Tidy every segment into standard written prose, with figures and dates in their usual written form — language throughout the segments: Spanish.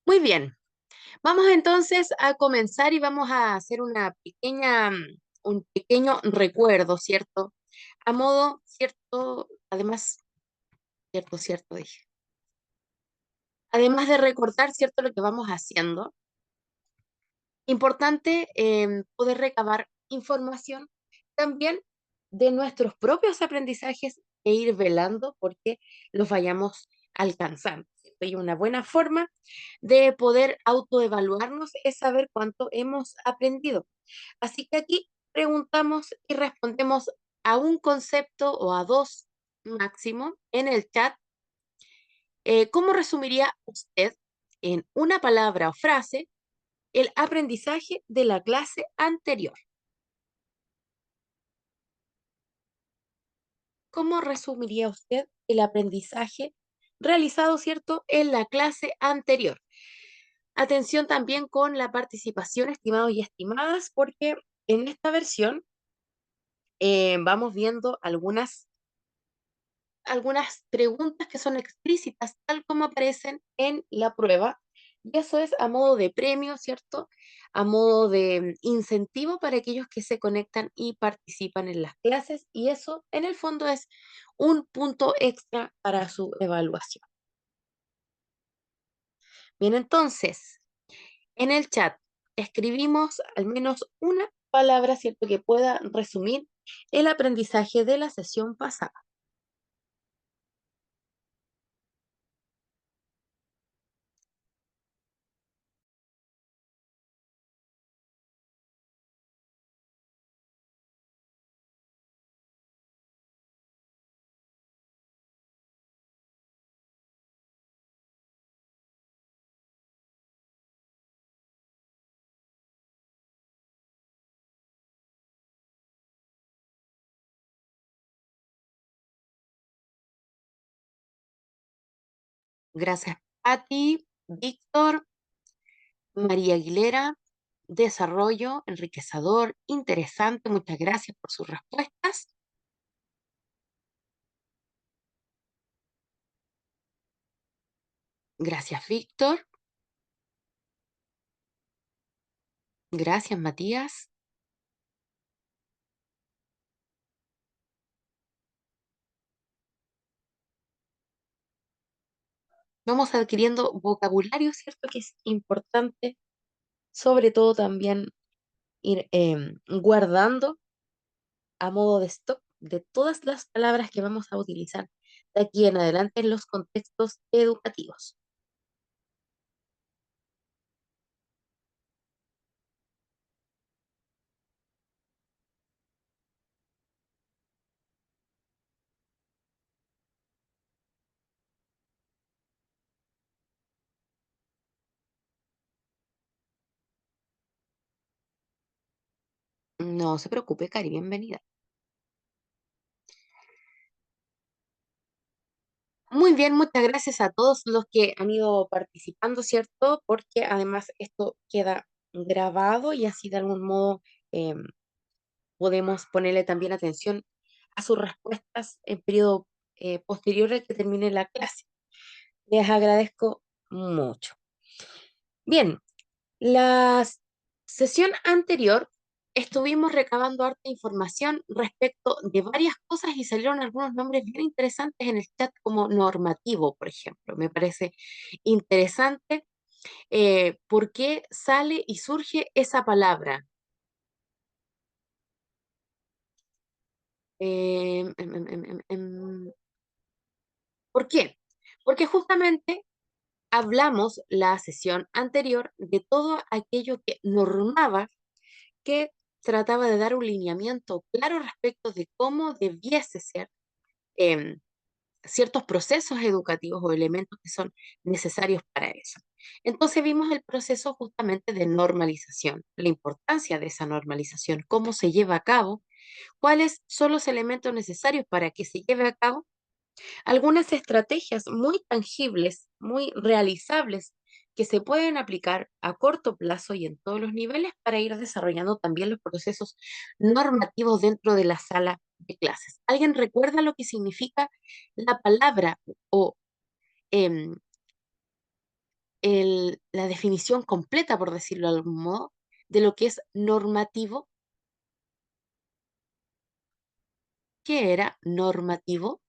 Muy bien, vamos entonces a comenzar y vamos a hacer un pequeño recuerdo, ¿cierto? A modo, ¿cierto? Además, cierto, dije. Además de recordar, ¿cierto? Lo que vamos haciendo, importante poder recabar información también de nuestros propios aprendizajes e ir velando porque los vayamos alcanzando. ¿Cierto? Y una buena forma de poder autoevaluarnos es saber cuánto hemos aprendido. Así que aquí preguntamos y respondemos a un concepto o a dos máximo en el chat. ¿Cómo resumiría usted en una palabra o frase el aprendizaje de la clase anterior? ¿Cómo resumiría usted el aprendizaje realizado, cierto, en la clase anterior? Atención también con la participación, estimados y estimadas, porque en esta versión vamos viendo algunas preguntas que son explícitas, tal como aparecen en la prueba. Y eso es a modo de premio, ¿cierto? A modo de incentivo para aquellos que se conectan y participan en las clases. Y eso, en el fondo, es un punto extra para su evaluación. Bien, entonces, en el chat escribimos al menos una palabra, ¿cierto?, que pueda resumir el aprendizaje de la sesión pasada. Gracias a ti, Víctor, María Aguilera. Desarrollo, enriquecedor, interesante. Muchas gracias por sus respuestas. Gracias, Víctor. Gracias, Matías. Vamos adquiriendo vocabulario, ¿cierto? Que es importante, sobre todo también ir guardando a modo de stock de todas las palabras que vamos a utilizar de aquí en adelante en los contextos educativos. No se preocupe, Cari, bienvenida. Muy bien, muchas gracias a todos los que han ido participando, ¿cierto? Porque además esto queda grabado y así de algún modo em, podemos ponerle también atención a sus respuestas en periodo posterior al que termine la clase. Les agradezco mucho. Bien, la sesión anterior estuvimos recabando harta información respecto de varias cosas y salieron algunos nombres bien interesantes en el chat como normativo, por ejemplo. Me parece interesante por qué sale y surge esa palabra. ¿Por qué? Porque justamente hablamos la sesión anterior de todo aquello que normaba, que trataba de dar un lineamiento claro respecto de cómo debiese ser em, ciertos procesos educativos o elementos que son necesarios para eso. Entonces vimos el proceso justamente de normalización, la importancia de esa normalización, cómo se lleva a cabo, cuáles son los elementos necesarios para que se lleve a cabo, algunas estrategias muy tangibles, muy realizables, que se pueden aplicar a corto plazo y en todos los niveles para ir desarrollando también los procesos normativos dentro de la sala de clases. ¿Alguien recuerda lo que significa la palabra o em, la definición completa, por decirlo de algún modo, de lo que es normativo. ¿Qué era normativo?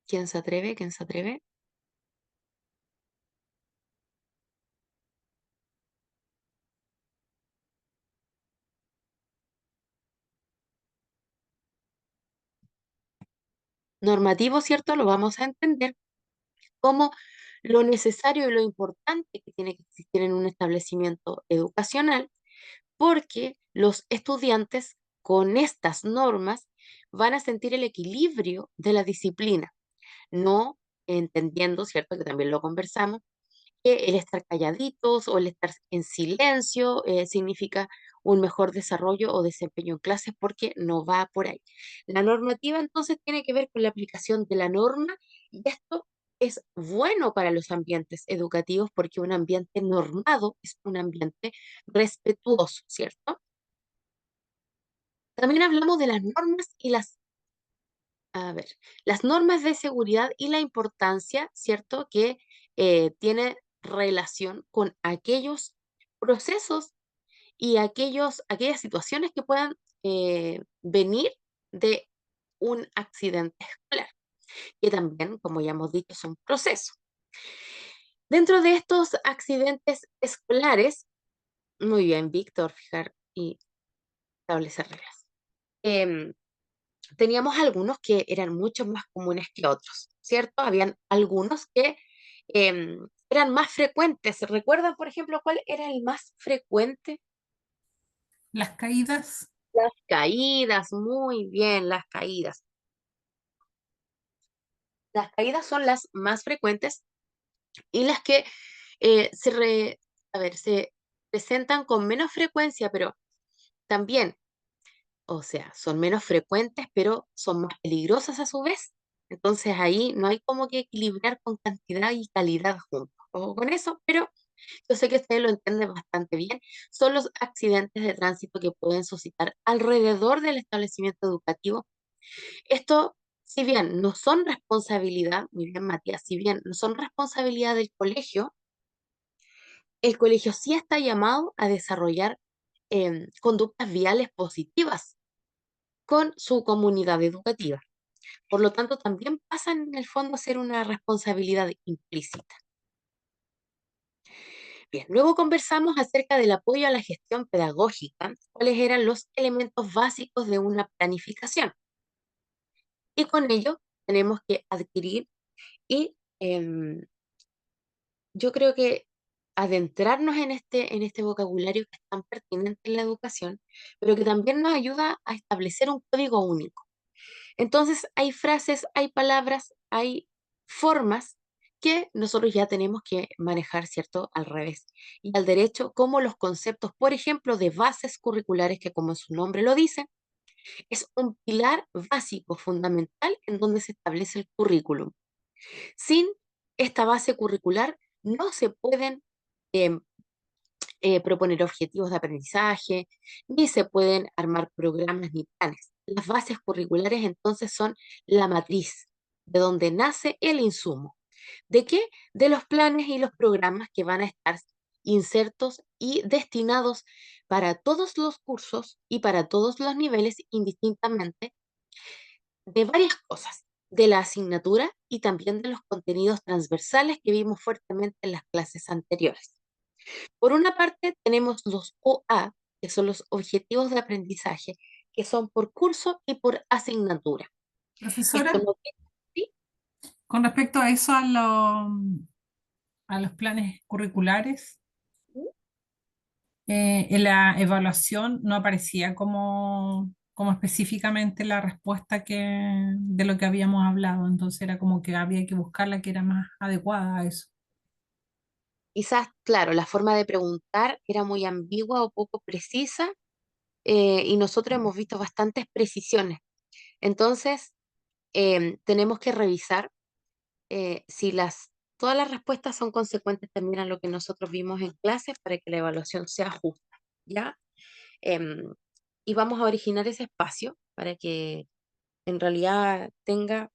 ¿Quién se atreve? ¿Quién se atreve? Normativo, ¿cierto? Lo vamos a entender como lo necesario y lo importante que tiene que existir en un establecimiento educacional, porque los estudiantes con estas normas van a sentir el equilibrio de la disciplina, no entendiendo, ¿cierto? Que también lo conversamos, que el estar calladitos o el estar en silencio significa un mejor desarrollo o desempeño en clases porque no va por ahí. La normativa entonces tiene que ver con la aplicación de la norma y esto es bueno para los ambientes educativos porque un ambiente normado es un ambiente respetuoso, ¿cierto? También hablamos de las normas y a ver, las normas de seguridad y la importancia, ¿cierto? Que tiene relación con aquellos procesos y aquellas situaciones que puedan venir de un accidente escolar, que también, como ya hemos dicho, son procesos. Dentro de estos accidentes escolares, muy bien, Víctor, fijar y establecer reglas. Em, Teníamos algunos que eran mucho más comunes que otros, ¿cierto? Habían algunos que eran más frecuentes. ¿Recuerdan, por ejemplo, cuál era el más frecuente? Las caídas, Las caídas, muy bien, las caídas. Las caídas son las más frecuentes y las que a ver, se presentan con menos frecuencia, pero también, o sea, son menos frecuentes, pero son más peligrosas a su vez. Entonces ahí no hay como que equilibrar con cantidad y calidad juntos. Ojo con eso, pero yo sé que ustedes lo entienden bastante bien. Son los accidentes de tránsito que pueden suscitar alrededor del establecimiento educativo. Esto, si bien no son responsabilidad, muy bien Matías, si bien no son responsabilidad del colegio, el colegio sí está llamado a desarrollar conductas viales positivas con su comunidad educativa. Por lo tanto, también pasan en el fondo a ser una responsabilidad implícita. Bien, luego conversamos acerca del apoyo a la gestión pedagógica, cuáles eran los elementos básicos de una planificación. Y con ello tenemos que adquirir y yo creo que adentrarnos en este vocabulario que es tan pertinente en la educación, pero que también nos ayuda a establecer un código único. Entonces, hay frases, hay palabras, hay formas que nosotros ya tenemos que manejar, ¿cierto? Al revés. Y al derecho, como los conceptos, por ejemplo, de bases curriculares, que como su nombre lo dice, es un pilar básico, fundamental, en donde se establece el currículum. Sin esta base curricular, no se pueden em, proponer objetivos de aprendizaje, ni se pueden armar programas ni planes. Las bases curriculares entonces son la matriz de donde nace el insumo. ¿De qué? De los planes y los programas que van a estar insertos y destinados para todos los cursos y para todos los niveles indistintamente de varias cosas, de la asignatura y también de los contenidos transversales que vimos fuertemente en las clases anteriores. Por una parte, tenemos los OA, que son los objetivos de aprendizaje, que son por curso y por asignatura. Esto profesora, no quiere con respecto a eso, a los planes curriculares, decir en la evaluación no aparecía como específicamente la respuesta de lo que habíamos hablado, entonces era como que había que buscar la que era más adecuada a eso. quizás, claro, la forma de preguntar era muy ambigua o poco precisa y nosotros hemos visto bastantes precisiones. Entonces, tenemos que revisar si todas las respuestas son consecuentes también a lo que nosotros vimos en clase para que la evaluación sea justa, ¿ya? Em, y vamos a originar ese espacio para que en realidad tenga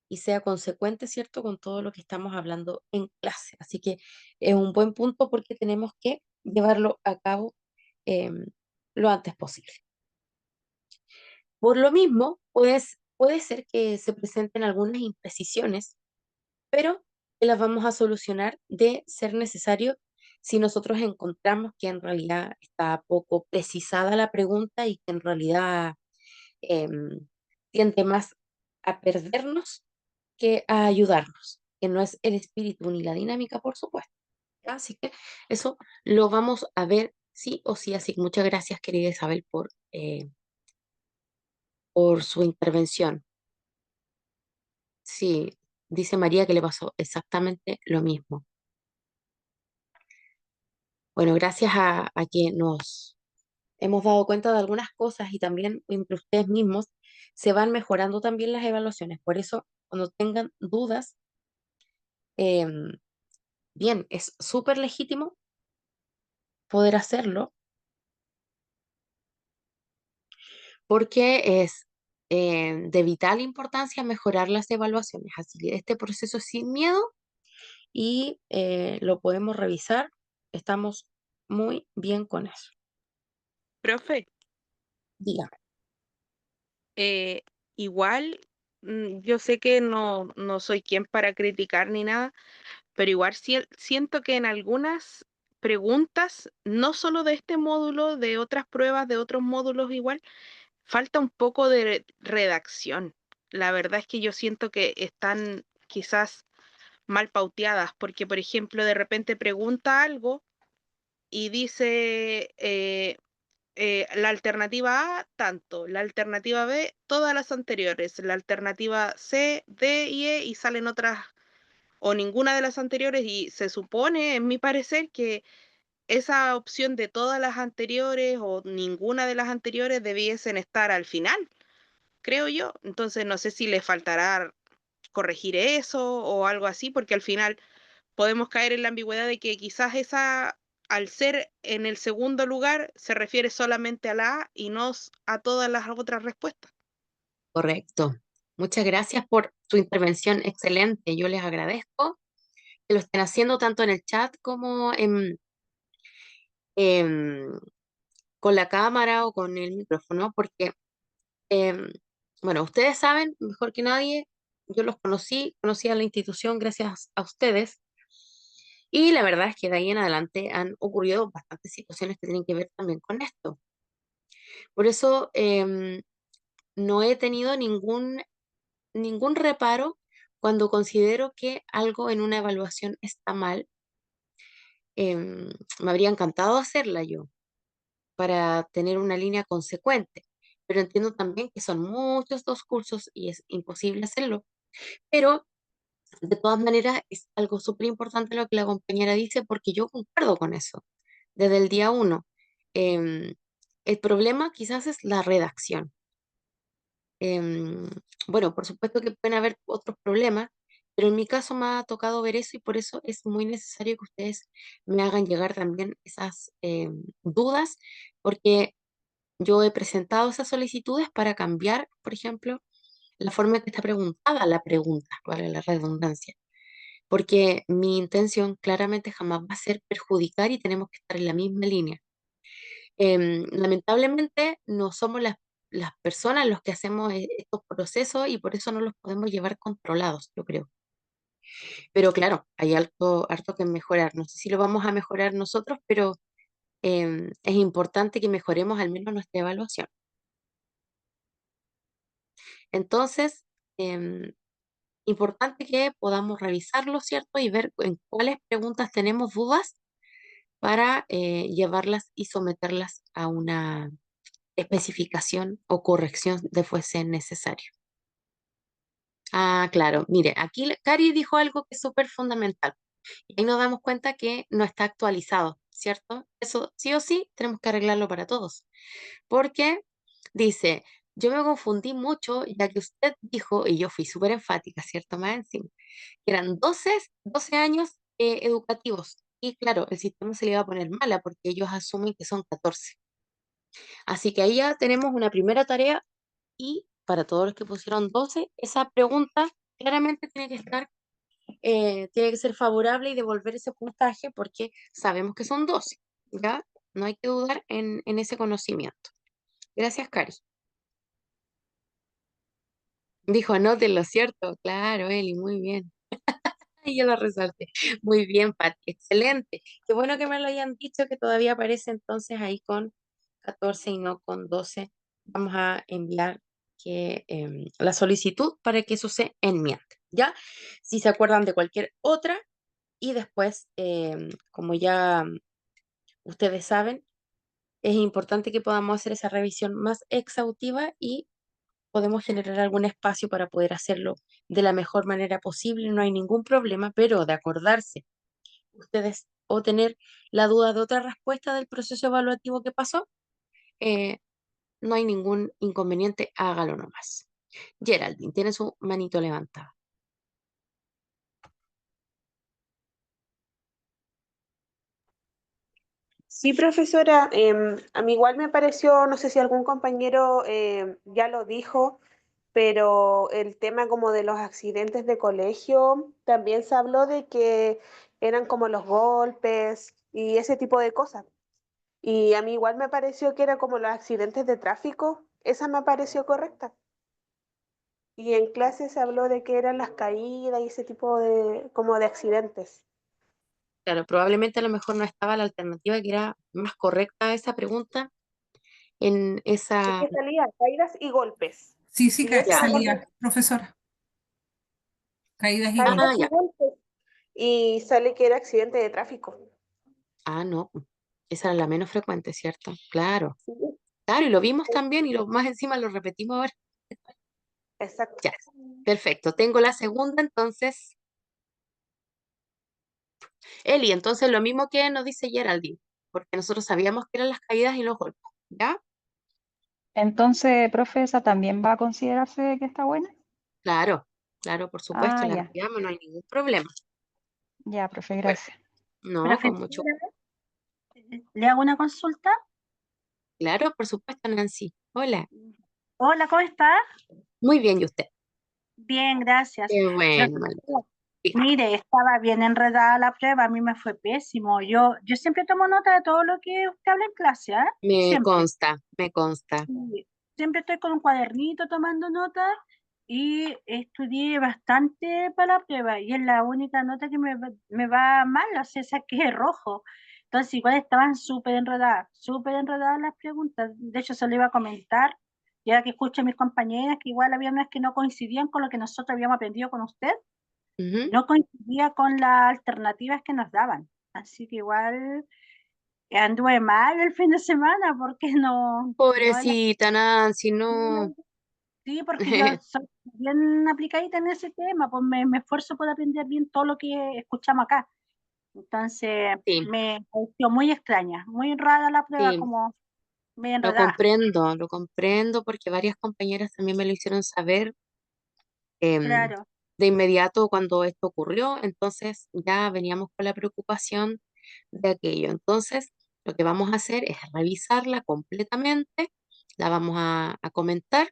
y sea consecuente, ¿cierto?, con todo lo que estamos hablando en clase. Así que es un buen punto porque tenemos que llevarlo a cabo em, lo antes posible. Por lo mismo, pues, puede ser que se presenten algunas imprecisiones, pero que las vamos a solucionar de ser necesario si nosotros encontramos que en realidad está poco precisada la pregunta y que en realidad em, tiende más a perdernos que a ayudarnos, que no es el espíritu ni la dinámica, por supuesto. ¿Ya? Así que eso lo vamos a ver sí o sí. Así que muchas gracias, querida Isabel, por su intervención. Sí, dice María que le pasó exactamente lo mismo. Bueno, gracias a que nos hemos dado cuenta de algunas cosas y también entre ustedes mismos se van mejorando también las evaluaciones. Por eso, cuando tengan dudas, em, bien, es súper legítimo poder hacerlo porque es de vital importancia mejorar las evaluaciones. Así que este proceso es sin miedo y lo podemos revisar. Estamos muy bien con eso. Profe, Dígame. eh, igual yo sé que no soy quien para criticar ni nada, pero igual siento que en algunas preguntas, no solo de este módulo, de otras pruebas, de otros módulos igual, falta un poco de redacción. La verdad es que yo siento que están quizás mal pauteadas, porque por ejemplo de repente pregunta algo y dice la alternativa A, tanto, la alternativa B, todas las anteriores, la alternativa C, D y E, y salen otras o ninguna de las anteriores, y se supone, en mi parecer, que esa opción de todas las anteriores o ninguna de las anteriores debiesen estar al final, creo yo. Entonces no sé si le faltará corregir eso o algo así, porque al final podemos caer en la ambigüedad de que quizás esa, al ser en el segundo lugar, se refiere solamente a la A y no a todas las otras respuestas. Correcto. Muchas gracias por su intervención excelente. Yo les agradezco que lo estén haciendo tanto en el chat como en- con la cámara o con el micrófono, porque, em, bueno, ustedes saben mejor que nadie, yo los conocí a la institución gracias a ustedes, y la verdad es que de ahí en adelante han ocurrido bastantes situaciones que tienen que ver también con esto. Por eso no he tenido ningún reparo cuando considero que algo en una evaluación está mal. Me habría encantado hacerla yo para tener una línea consecuente, pero entiendo también que son muchos dos cursos y es imposible hacerlo. Pero de todas maneras es algo súper importante lo que la compañera dice porque yo concuerdo con eso desde el día uno. Em, el problema quizás es la redacción. Em, bueno, por supuesto que pueden haber otros problemas, pero en mi caso me ha tocado ver eso y por eso es muy necesario que ustedes me hagan llegar también esas dudas, porque yo he presentado esas solicitudes para cambiar, por ejemplo, la forma en que está preguntada la pregunta, vale la redundancia, porque mi intención claramente jamás va a ser perjudicar y tenemos que estar en la misma línea. Lamentablemente no somos las personas los que hacemos estos procesos y por eso no los podemos llevar controlados, yo creo. Pero claro, hay harto que mejorar. No sé si lo vamos a mejorar nosotros, pero es importante que mejoremos al menos nuestra evaluación. Entonces, em, importante que podamos revisarlo, ¿cierto? Y ver en cuáles preguntas tenemos dudas para llevarlas y someterlas a una especificación o corrección de fuese necesario. Ah, claro. Mire, aquí Cari dijo algo que es súper fundamental. Y ahí nos damos cuenta que no está actualizado, ¿cierto? Eso sí o sí tenemos que arreglarlo para todos. Porque dice, yo me confundí mucho ya que usted dijo, y yo fui súper enfática, ¿cierto? Más encima, que eran 12 años educativos. Y claro, el sistema se le iba a poner mala porque ellos asumen que son 14. Así que ahí ya tenemos una primera tarea y para todos los que pusieron 12, esa pregunta claramente tiene que ser favorable y devolver ese puntaje porque sabemos que son 12, ¿ya? No hay que dudar en ese conocimiento. Gracias, Cari. Dijo, anótenlo, ¿cierto? Claro, Eli, muy bien. Y yo lo resalté. Muy bien, Pati, excelente. Qué bueno que me lo hayan dicho, que todavía aparece entonces ahí con 14 y no con 12. Vamos a enviar la solicitud para que eso se enmiende, ¿ya? Si se acuerdan de cualquier otra y después, como ya ustedes saben, es importante que podamos hacer esa revisión más exhaustiva y podemos generar algún espacio para poder hacerlo de la mejor manera posible, no hay ningún problema, pero de acordarse ustedes o tener la duda de otra respuesta del proceso evaluativo que pasó, eh, no hay ningún inconveniente, hágalo nomás. Geraldine, tiene su manito levantada. Sí, profesora, a mí igual me pareció, no sé si algún compañero ya lo dijo, pero el tema como de los accidentes de colegio, también se habló de que eran como los golpes y ese tipo de cosas. Y a mí igual me pareció que era como los accidentes de tráfico, esa me pareció correcta. Y en clase se habló de que eran las caídas y ese tipo de, como de accidentes. Claro, probablemente a lo mejor no estaba la alternativa que era más correcta a esa pregunta en Es esa... que salía caídas y golpes. Sí, sí, Y esa Ya. era salía, profesora. Caídas y caídas Ah, golpes. y ya. golpes. Y sale que era accidente de tráfico. Ah, no. Esa era la menos frecuente, ¿cierto? Claro. Sí, Claro, y lo vimos también y lo más encima lo repetimos ahora. exacto. Ya. Perfecto. Tengo la segunda, entonces. Eli, entonces lo mismo que nos dice Geraldine, porque nosotros sabíamos que eran las caídas y los golpes, ¿ya? Entonces, profe, ¿esa también va a considerarse que está buena? Claro, claro, por supuesto, Ah, la ya, enviamos, no hay ningún problema. ya, profe, Súper. gracias. No, con mucho, Profesora, ¿le hago una consulta? claro, por supuesto, Nancy. Hola. Hola, ¿cómo está? Muy bien, ¿y usted? Bien, gracias. Qué bueno, Profesora, diga, mire, estaba bien enredada la prueba, a mí me fue pésimo. Yo siempre tomo nota de todo lo que usted habla en clase, ¿ah? me Siempre. consta, me consta. Sí. Siempre estoy con un cuadernito tomando notas y estudié bastante para la prueba y es la única nota que me va mal, o sea, saqué rojo. Entonces, igual estaban súper enredadas las preguntas. De hecho, se lo iba a comentar, ya que escucho a mis compañeras que igual había unas que no coincidían con lo que nosotros habíamos aprendido con usted, Ujú. no coincidía con las alternativas que nos daban. Así que igual anduve mal el fin de semana porque no es la Pobrecita Nancy, no. Sí, porque yo soy bien aplicadita en ese tema, pues me esfuerzo por aprender bien todo lo que escuchamos acá. Entonces, Sí, me pareció muy extraña, muy rara la prueba, sí, como medio enredada. lo comprendo porque varias compañeras también me lo hicieron saber em, Claro, de inmediato cuando esto ocurrió, entonces ya veníamos con la preocupación de aquello. Entonces, lo que vamos a hacer es revisarla completamente, la vamos a comentar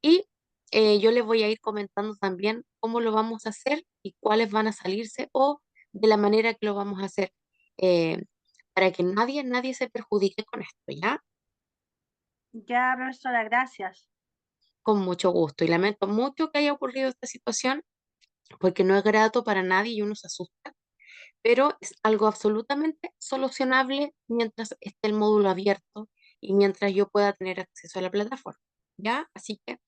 y yo les voy a ir comentando también cómo lo vamos a hacer y cuáles van a salirse o de la manera que lo vamos a hacer, eh, para que nadie se perjudique con esto, ¿ya? ya, profesora, gracias. Con mucho gusto. Y lamento mucho que haya ocurrido esta situación porque no es grato para nadie y uno se asusta, pero es algo absolutamente solucionable mientras esté el módulo abierto y mientras yo pueda tener acceso a la plataforma, ¿ya? Así que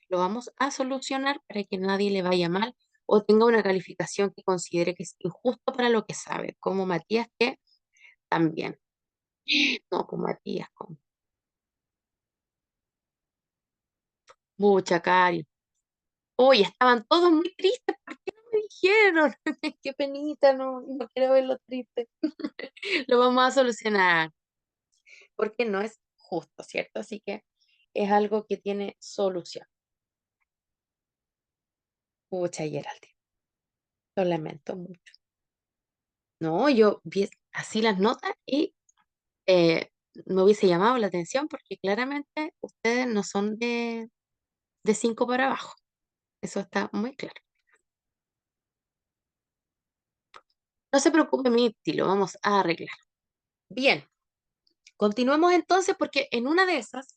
lo vamos a solucionar para que nadie le vaya mal o tenga una calificación que considere que es injusto para lo que sabe, como Matías, que también. No, como Matías, con mucha cari. Oye, estaban todos muy tristes, ¿por qué no me dijeron? Qué penita, no quiero verlo triste. Lo vamos a solucionar, porque no es justo, ¿cierto? Así que es algo que tiene solución. Pucha, Geraldine, lo lamento mucho. No, yo vi así las notas y me hubiese llamado la atención porque claramente ustedes no son de de 5 para abajo. Eso está muy claro. No se preocupe, Mirti, lo vamos a arreglar. Bien, continuemos entonces porque en una de esas,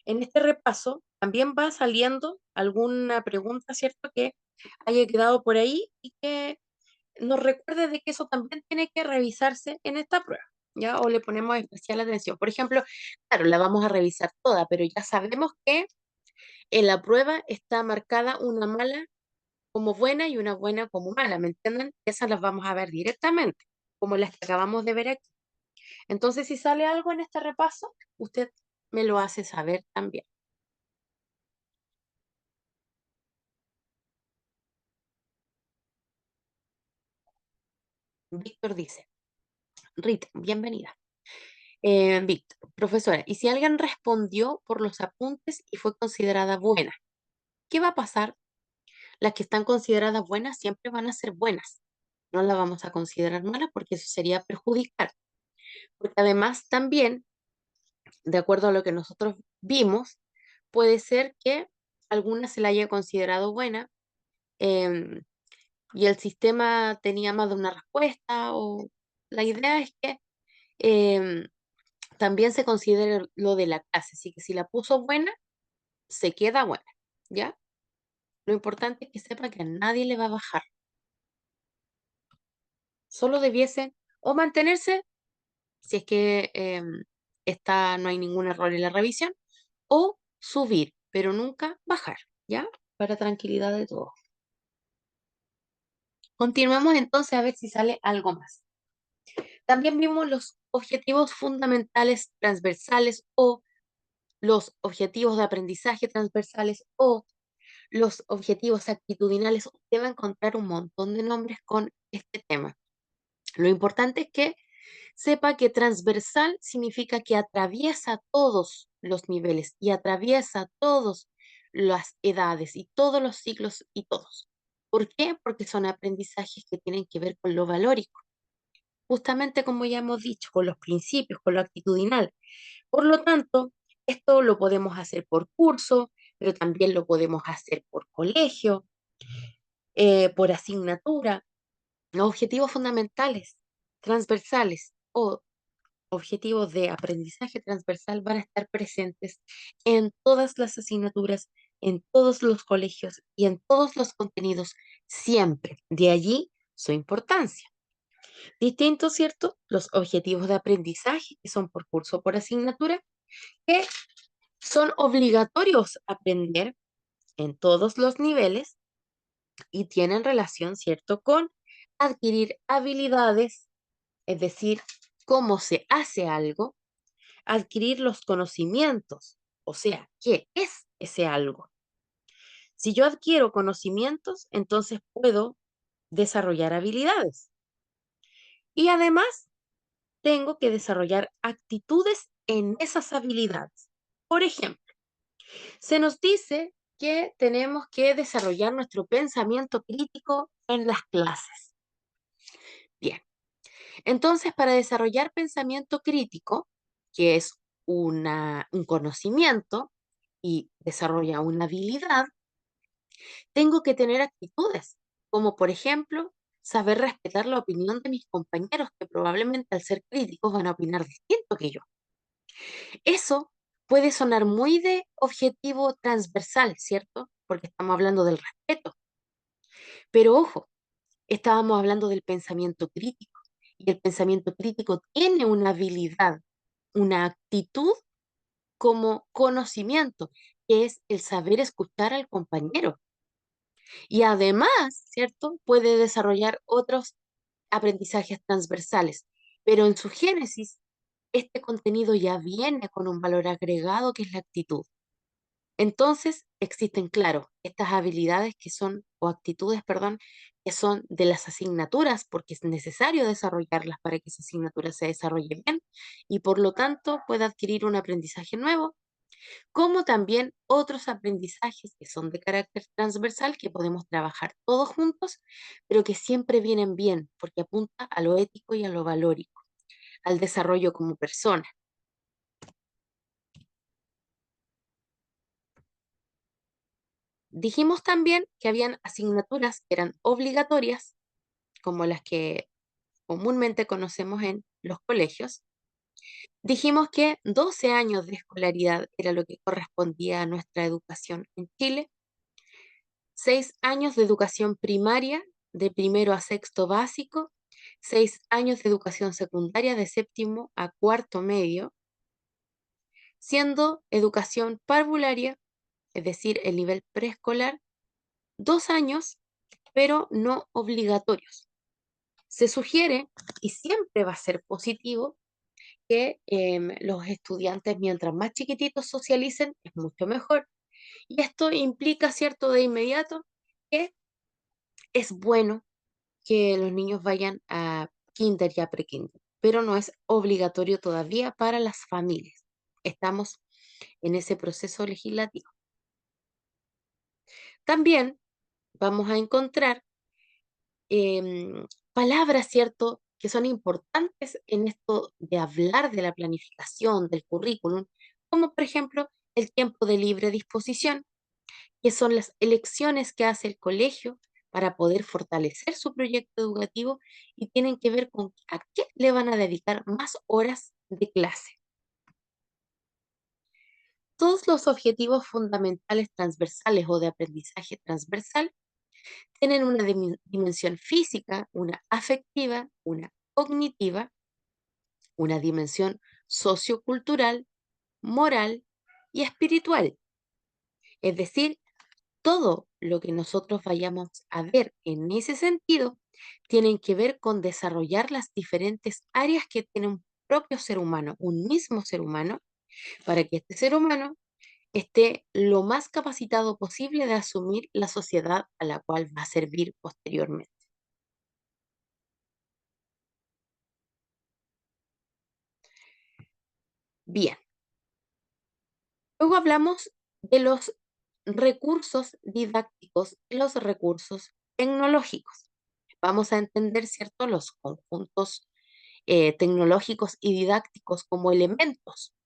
en este repaso, también va saliendo alguna pregunta, ¿cierto? Que haya quedado por ahí y que nos recuerde de que eso también tiene que revisarse en esta prueba, ¿ya? O le ponemos especial atención. Por ejemplo, claro, la vamos a revisar toda, pero ya sabemos que en la prueba está marcada una mala como buena y una buena como mala, ¿me entienden? Esas las vamos a ver directamente, como las que acabamos de ver aquí. Entonces, si sale algo en este repaso, usted me lo hace saber también. Víctor dice, Rita, bienvenida. Víctor, profesora, ¿y si alguien respondió por los apuntes y fue considerada buena? ¿Qué va a pasar? Las que están consideradas buenas siempre van a ser buenas. No las vamos a considerar malas porque eso sería perjudicar. Porque además también, de acuerdo a lo que nosotros vimos, puede ser que alguna se la haya considerado buena em, y el sistema tenía más de una respuesta o la idea es que em, también se considere lo de la clase, así que si la puso buena, se queda buena, ¿ya? Lo importante es que sepa que a nadie le va a bajar, solo debiese o mantenerse si es que no hay ningún error en la revisión, o subir, pero nunca bajar, ¿ya? Para tranquilidad de todos. Continuemos entonces a ver si sale algo más. También vimos los objetivos fundamentales transversales o los objetivos de aprendizaje transversales o los objetivos actitudinales. Usted va a encontrar un montón de nombres con este tema. Lo importante es que sepa que transversal significa que atraviesa todos los niveles y atraviesa todas las edades y todos los ciclos y todos. ¿Por qué? Porque son aprendizajes que tienen que ver con lo valórico, justamente como ya hemos dicho, con los principios, con lo actitudinal. Por lo tanto, esto lo podemos hacer por curso, pero también lo podemos hacer por colegio, por asignatura. Los objetivos fundamentales, transversales o objetivos de aprendizaje transversal van a estar presentes en todas las asignaturas, en todos los colegios y en todos los contenidos, siempre. De allí su importancia. Distinto, ¿cierto? Los objetivos de aprendizaje, que son por curso o por asignatura, que son obligatorios aprender en todos los niveles y tienen relación, ¿cierto?, con adquirir habilidades, es decir, cómo se hace algo, adquirir los conocimientos, o sea, ¿qué es ese algo? Si yo adquiero conocimientos, entonces puedo desarrollar habilidades. Y además, tengo que desarrollar actitudes en esas habilidades. Por ejemplo, se nos dice que tenemos que desarrollar nuestro pensamiento crítico en las clases. Bien, entonces para desarrollar pensamiento crítico, que es un conocimiento y desarrolla una habilidad, tengo que tener actitudes, como por ejemplo, saber respetar la opinión de mis compañeros, que probablemente al ser críticos van a opinar distinto que yo. Eso puede sonar muy de objetivo transversal, ¿cierto? Porque estamos hablando del respeto. Pero ojo, estábamos hablando del pensamiento crítico. Y el pensamiento crítico tiene una habilidad, una actitud como conocimiento, que es el saber escuchar al compañero. Y además, ¿cierto? Puede desarrollar otros aprendizajes transversales. Pero en su génesis, este contenido ya viene con un valor agregado que es la actitud. Entonces, existen, claro, estas habilidades que son, o actitudes, perdón, que son de las asignaturas, porque es necesario desarrollarlas para que esa asignatura se desarrolle bien y por lo tanto pueda adquirir un aprendizaje nuevo, como también otros aprendizajes que son de carácter transversal que podemos trabajar todos juntos, pero que siempre vienen bien, porque apunta a lo ético y a lo valórico, al desarrollo como persona. Dijimos también que habían asignaturas que eran obligatorias, como las que comúnmente conocemos en los colegios. Dijimos que 12 años de escolaridad era lo que correspondía a nuestra educación en Chile, 6 años de educación primaria, de primero a sexto básico, 6 años de educación secundaria, de séptimo a cuarto medio, siendo educación parvularia, es decir, el nivel preescolar, 2 años, pero no obligatorios. Se sugiere, y siempre va a ser positivo, que los estudiantes, mientras más chiquititos socialicen, es mucho mejor. Y esto implica, ¿cierto?, de inmediato, que es bueno que los niños vayan a kinder y a pre-kinder, pero no es obligatorio todavía para las familias. Estamos en ese proceso legislativo. También vamos a encontrar palabras, ¿cierto?, que son importantes en esto de hablar de la planificación, del currículum, como por ejemplo el tiempo de libre disposición, que son las elecciones que hace el colegio para poder fortalecer su proyecto educativo y tienen que ver con a qué le van a dedicar más horas de clase. Todos los objetivos fundamentales transversales o de aprendizaje transversal tienen una dimensión física, una afectiva, una cognitiva, una dimensión sociocultural, moral y espiritual. Es decir, todo lo que nosotros vayamos a ver en ese sentido tienen que ver con desarrollar las diferentes áreas que tiene un propio ser humano, un mismo ser humano, para que este ser humano esté lo más capacitado posible de asumir la sociedad a la cual va a servir posteriormente. Bien, luego hablamos de los recursos didácticos y los recursos tecnológicos. Vamos a entender, ¿cierto?, los conjuntos tecnológicos y didácticos como elementos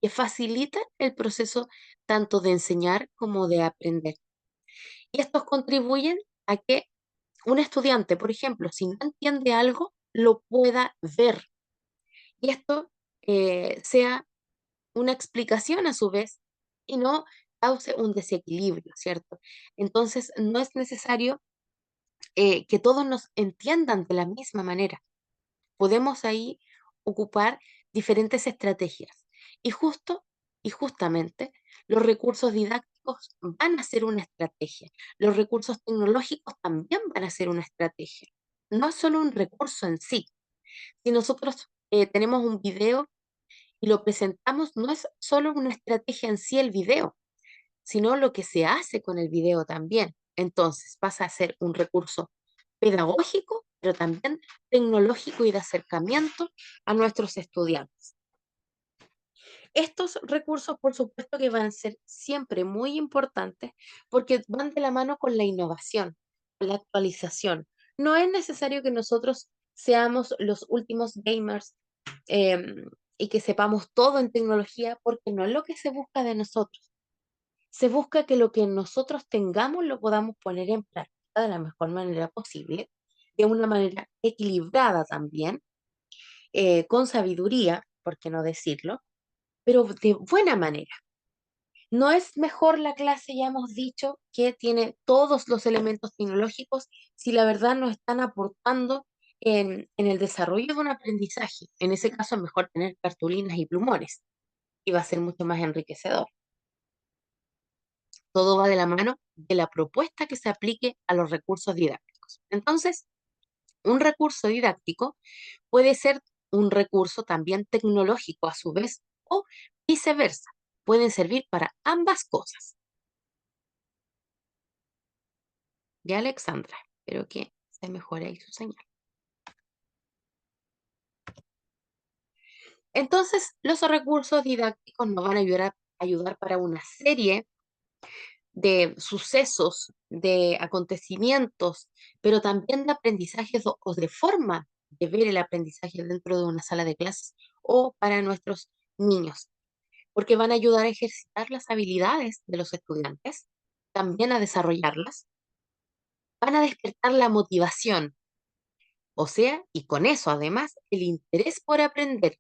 que facilitan el proceso tanto de enseñar como de aprender. Y estos contribuyen a que un estudiante, por ejemplo, si no entiende algo, lo pueda ver. Y esto sea una explicación a su vez y no cause un desequilibrio, ¿cierto? Entonces, no es necesario que todos nos entiendan de la misma manera. Podemos ahí ocupar diferentes estrategias. Y justamente, los recursos didácticos van a ser una estrategia. Los recursos tecnológicos también van a ser una estrategia. No es solo un recurso en sí. Si nosotros tenemos un video y lo presentamos, no es solo una estrategia en sí el video, sino lo que se hace con el video también. Entonces pasa a ser un recurso pedagógico, pero también tecnológico y de acercamiento a nuestros estudiantes. Estos recursos, por supuesto, que van a ser siempre muy importantes porque van de la mano con la innovación, con la actualización. No es necesario que nosotros seamos los últimos gamers y que sepamos todo en tecnología, porque no es lo que se busca de nosotros. Se busca que lo que nosotros tengamos lo podamos poner en práctica de la mejor manera posible, de una manera equilibrada también, con sabiduría, por qué no decirlo, pero de buena manera. No es mejor la clase, ya hemos dicho, que tiene todos los elementos tecnológicos si la verdad no están aportando en el desarrollo de un aprendizaje. En ese caso es mejor tener cartulinas y plumones y va a ser mucho más enriquecedor. Todo va de la mano de la propuesta que se aplique a los recursos didácticos. Entonces, un recurso didáctico puede ser un recurso también tecnológico a su vez o viceversa. Pueden servir para ambas cosas. Ya, Alexandra, espero que se mejore ahí su señal. Entonces, los recursos didácticos nos van a ayudar para una serie de sucesos, de acontecimientos, pero también de aprendizajes o de forma de ver el aprendizaje dentro de una sala de clases o para nuestros niños, porque van a ayudar a ejercitar las habilidades de los estudiantes, también a desarrollarlas, van a despertar la motivación, o sea, y con eso además el interés por aprender.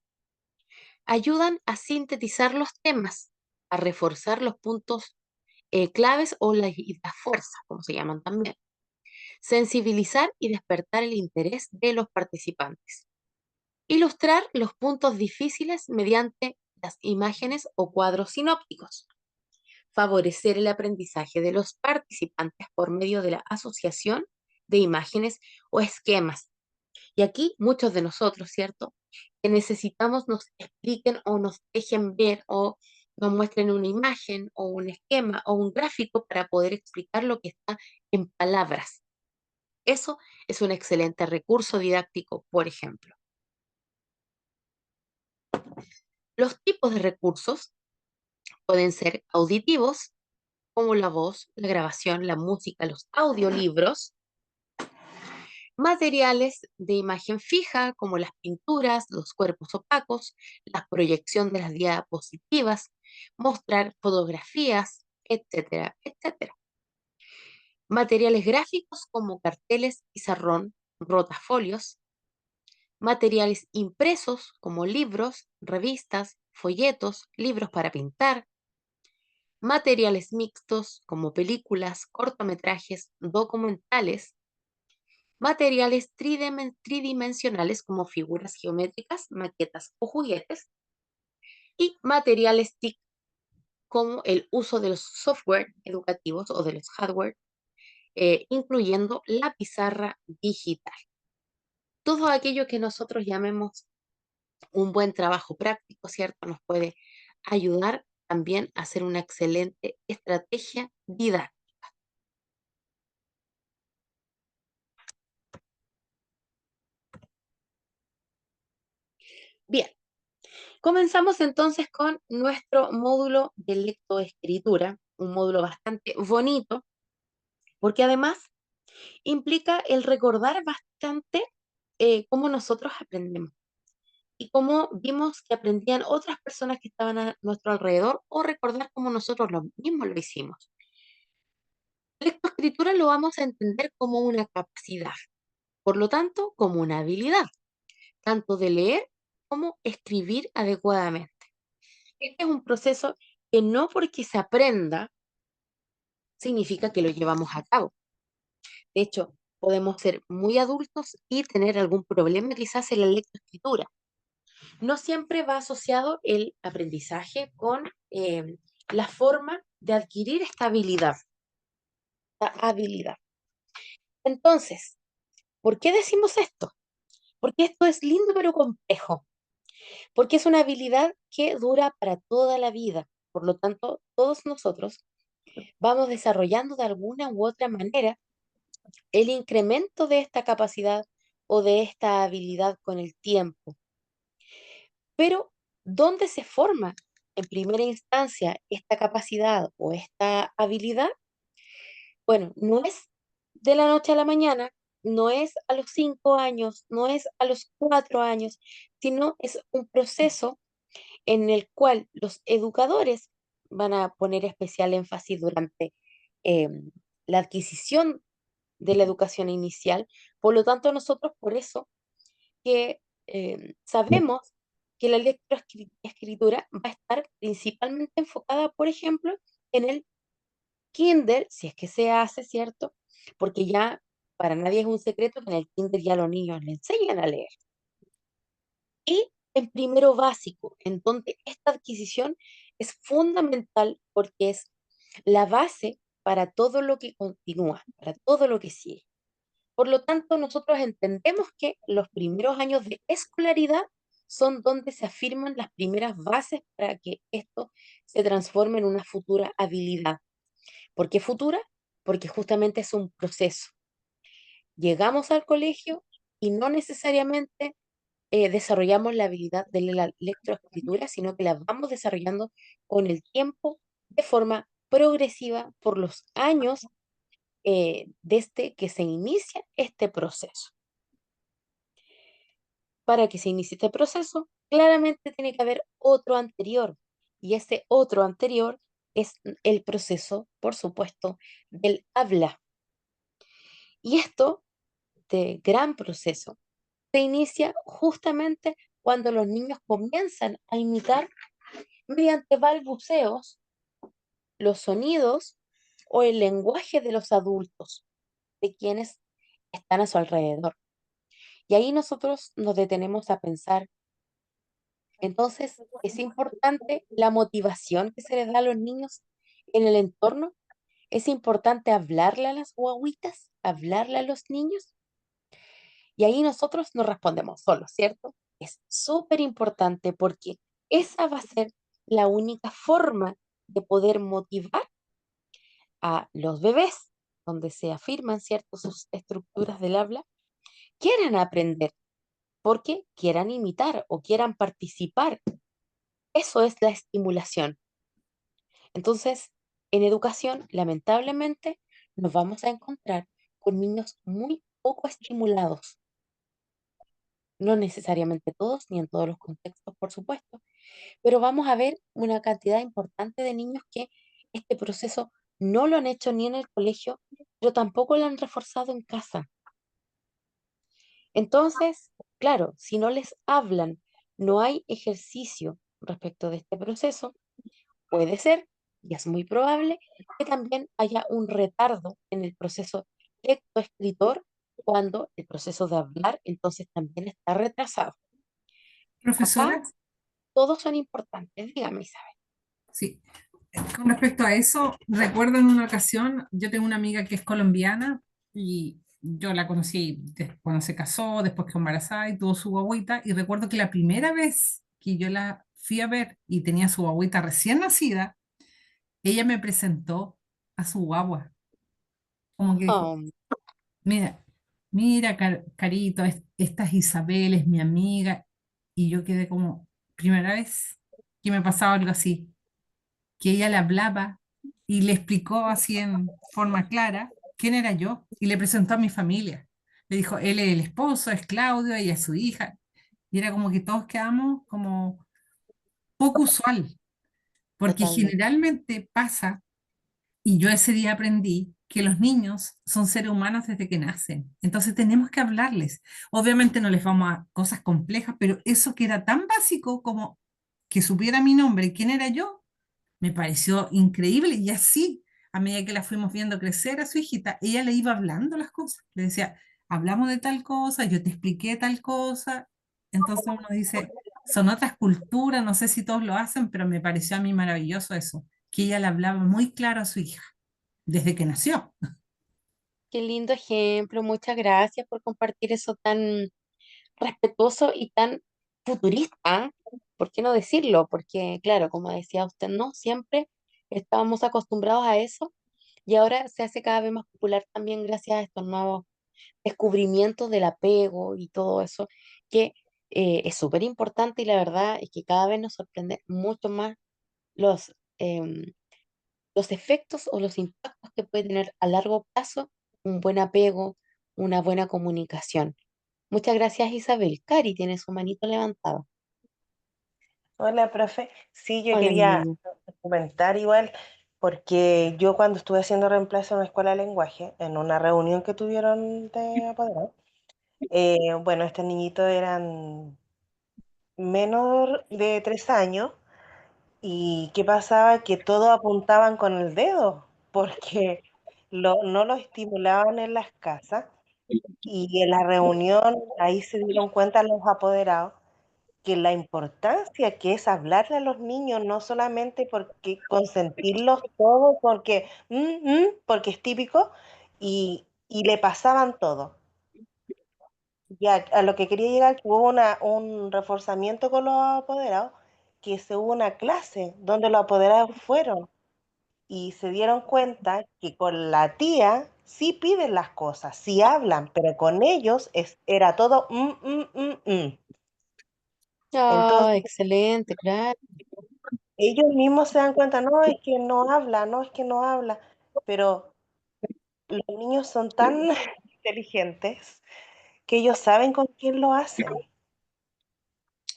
Ayudan a sintetizar los temas, a reforzar los puntos claves o las ideas fuerzas, como se llaman también. Sensibilizar y despertar el interés de los participantes. Ilustrar los puntos difíciles mediante las imágenes o cuadros sinópticos. Favorecer el aprendizaje de los participantes por medio de la asociación de imágenes o esquemas. Y aquí muchos de nosotros, ¿cierto? Que necesitamos nos expliquen o nos dejen ver o nos muestren una imagen o un esquema o un gráfico para poder explicar lo que está en palabras. Eso es un excelente recurso didáctico, por ejemplo. Los tipos de recursos pueden ser auditivos, como la voz, la grabación, la música, los audiolibros. Materiales de imagen fija, como las pinturas, los cuerpos opacos, la proyección de las diapositivas, mostrar fotografías, etcétera, etcétera. Materiales gráficos como carteles, pizarrón, rotafolios. Materiales impresos como libros, revistas, folletos, libros para pintar. Materiales mixtos como películas, cortometrajes, documentales. Materiales tridimensionales como figuras geométricas, maquetas o juguetes. Y materiales TIC como el uso de los software educativos o de los hardware, incluyendo la pizarra digital. Todo aquello que nosotros llamemos un buen trabajo práctico, ¿cierto? Nos puede ayudar también a hacer una excelente estrategia didáctica. Bien, comenzamos entonces con nuestro módulo de lectoescritura, un módulo bastante bonito, porque además implica el recordar bastante cómo nosotros aprendemos y cómo vimos que aprendían otras personas que estaban a nuestro alrededor o recordar cómo nosotros lo mismos lo hicimos. Lectoescritura lo vamos a entender como una capacidad, por lo tanto, como una habilidad, tanto de leer como escribir adecuadamente. Este es un proceso que no porque se aprenda significa que lo llevamos a cabo. De hecho, podemos ser muy adultos y tener algún problema quizás en la lectoescritura. No siempre va asociado el aprendizaje con la forma de adquirir esta habilidad. Entonces, ¿por qué decimos esto? Porque esto es lindo pero complejo, porque es una habilidad que dura para toda la vida. Por lo tanto, todos nosotros vamos desarrollando de alguna u otra manera el incremento de esta capacidad o de esta habilidad con el tiempo. Pero, ¿dónde se forma en primera instancia esta capacidad o esta habilidad? Bueno, no es de la noche a la mañana, no es a los 5 años, no es a los 4 años, sino es un proceso en el cual los educadores van a poner especial énfasis durante la adquisición de la educación inicial. Por lo tanto, nosotros por eso que sabemos que la lectoescritura va a estar principalmente enfocada, por ejemplo, en el kinder, si es que se hace, ¿cierto? Porque ya para nadie es un secreto que en el kinder ya a los niños le enseñan a leer. Y en primero básico, en donde esta adquisición es fundamental porque es la base para todo lo que continúa, para todo lo que sigue. Por lo tanto, nosotros entendemos que los primeros años de escolaridad son donde se afirman las primeras bases para que esto se transforme en una futura habilidad. ¿Por qué futura? Porque justamente es un proceso. Llegamos al colegio y no necesariamente desarrollamos la habilidad de la lectoescritura, sino que la vamos desarrollando con el tiempo de forma progresiva por los años desde que se inicia este proceso. Para que se inicie este proceso, claramente tiene que haber otro anterior, y ese otro anterior es el proceso, por supuesto, del habla. Y esto, de gran proceso, se inicia justamente cuando los niños comienzan a imitar mediante balbuceos los sonidos o el lenguaje de los adultos, de quienes están a su alrededor. Y ahí nosotros nos detenemos a pensar, entonces, es importante la motivación que se les da a los niños en el entorno. Es importante hablarle a las guaguitas, hablarle a los niños. Y ahí nosotros nos respondemos solos, ¿cierto? Es súper importante porque esa va a ser la única forma de poder motivar a los bebés, donde se afirman, ¿cierto? Sus estructuras del habla, quieran aprender, porque quieran imitar o quieran participar. Eso es la estimulación. Entonces, en educación, lamentablemente, nos vamos a encontrar con niños muy poco estimulados. No necesariamente todos, ni en todos los contextos, por supuesto, pero vamos a ver una cantidad importante de niños que este proceso no lo han hecho ni en el colegio, pero tampoco lo han reforzado en casa. Entonces, claro, si no les hablan, no hay ejercicio respecto de este proceso, puede ser, y es muy probable, que también haya un retardo en el proceso lectoescritor cuando el proceso de hablar entonces también está retrasado. Acá Profesora, todos son importantes, dígame Isabel. sí. Con respecto a eso, recuerdo en una ocasión, yo tengo una amiga que es colombiana y yo la conocí cuando se casó, después que embarazada y tuvo su guagüita, y recuerdo que la primera vez que yo la fui a ver y tenía su guagüita recién nacida, ella me presentó a su guagua, como que dijo, Um, mira, mira, Carito, esta es Isabel, es mi amiga, y yo quedé como, primera vez que me pasaba algo así, que ella le hablaba y le explicó así en forma clara quién era yo y le presentó a mi familia. Le dijo, él es el esposo, es Claudio, ella es su hija. Y era como que todos quedamos como poco usual, porque Totalmente. generalmente pasa, y yo ese día aprendí, que los niños son seres humanos desde que nacen. Entonces tenemos que hablarles. Obviamente no les vamos a cosas complejas, pero eso que era tan básico como que supiera mi nombre y quién era yo, me pareció increíble y así, a medida que la fuimos viendo crecer a su hijita, ella le iba hablando las cosas. Le decía, hablamos de tal cosa, yo te expliqué tal cosa. Entonces uno dice, son otras culturas, no sé si todos lo hacen, pero me pareció a mí maravilloso eso, que ella le hablaba muy claro a su hija, desde que nació. Qué lindo ejemplo, muchas gracias por compartir eso tan respetuoso y tan futurista, ¿ah? ¿Por qué no decirlo? Porque, claro, como decía usted, no siempre estábamos acostumbrados a eso y ahora se hace cada vez más popular también gracias a estos nuevos descubrimientos del apego y todo eso, que es súper importante y la verdad es que cada vez nos sorprende mucho más los, los efectos o los impactos que puede tener a largo plazo un buen apego, una buena comunicación. Muchas gracias, Isabel. Cari tiene su manito levantada. Hola, profe. Sí, yo Hola, mi quería niña. comentar igual, porque yo cuando estuve haciendo reemplazo en la escuela de lenguaje, en una reunión que tuvieron de apoderado, bueno, estos niñitos eran menor de 3 años y ¿qué pasaba? Que todos apuntaban con el dedo, porque no los estimulaban en las casas y en la reunión ahí se dieron cuenta los apoderados que la importancia que es hablarle a los niños, no solamente porque consentirlos todos, porque, porque es típico, y le pasaban todo. Ya a lo que quería llegar, que hubo un reforzamiento con los apoderados, que se hubo una clase donde los apoderados fueron y se dieron cuenta que con la tía sí piden las cosas, sí hablan, pero con ellos era todo Ah, Entonces, excelente, claro. ellos mismos se dan cuenta, no, es que no habla, no, es que no habla, pero los niños son tan inteligentes que ellos saben con quién lo hacen.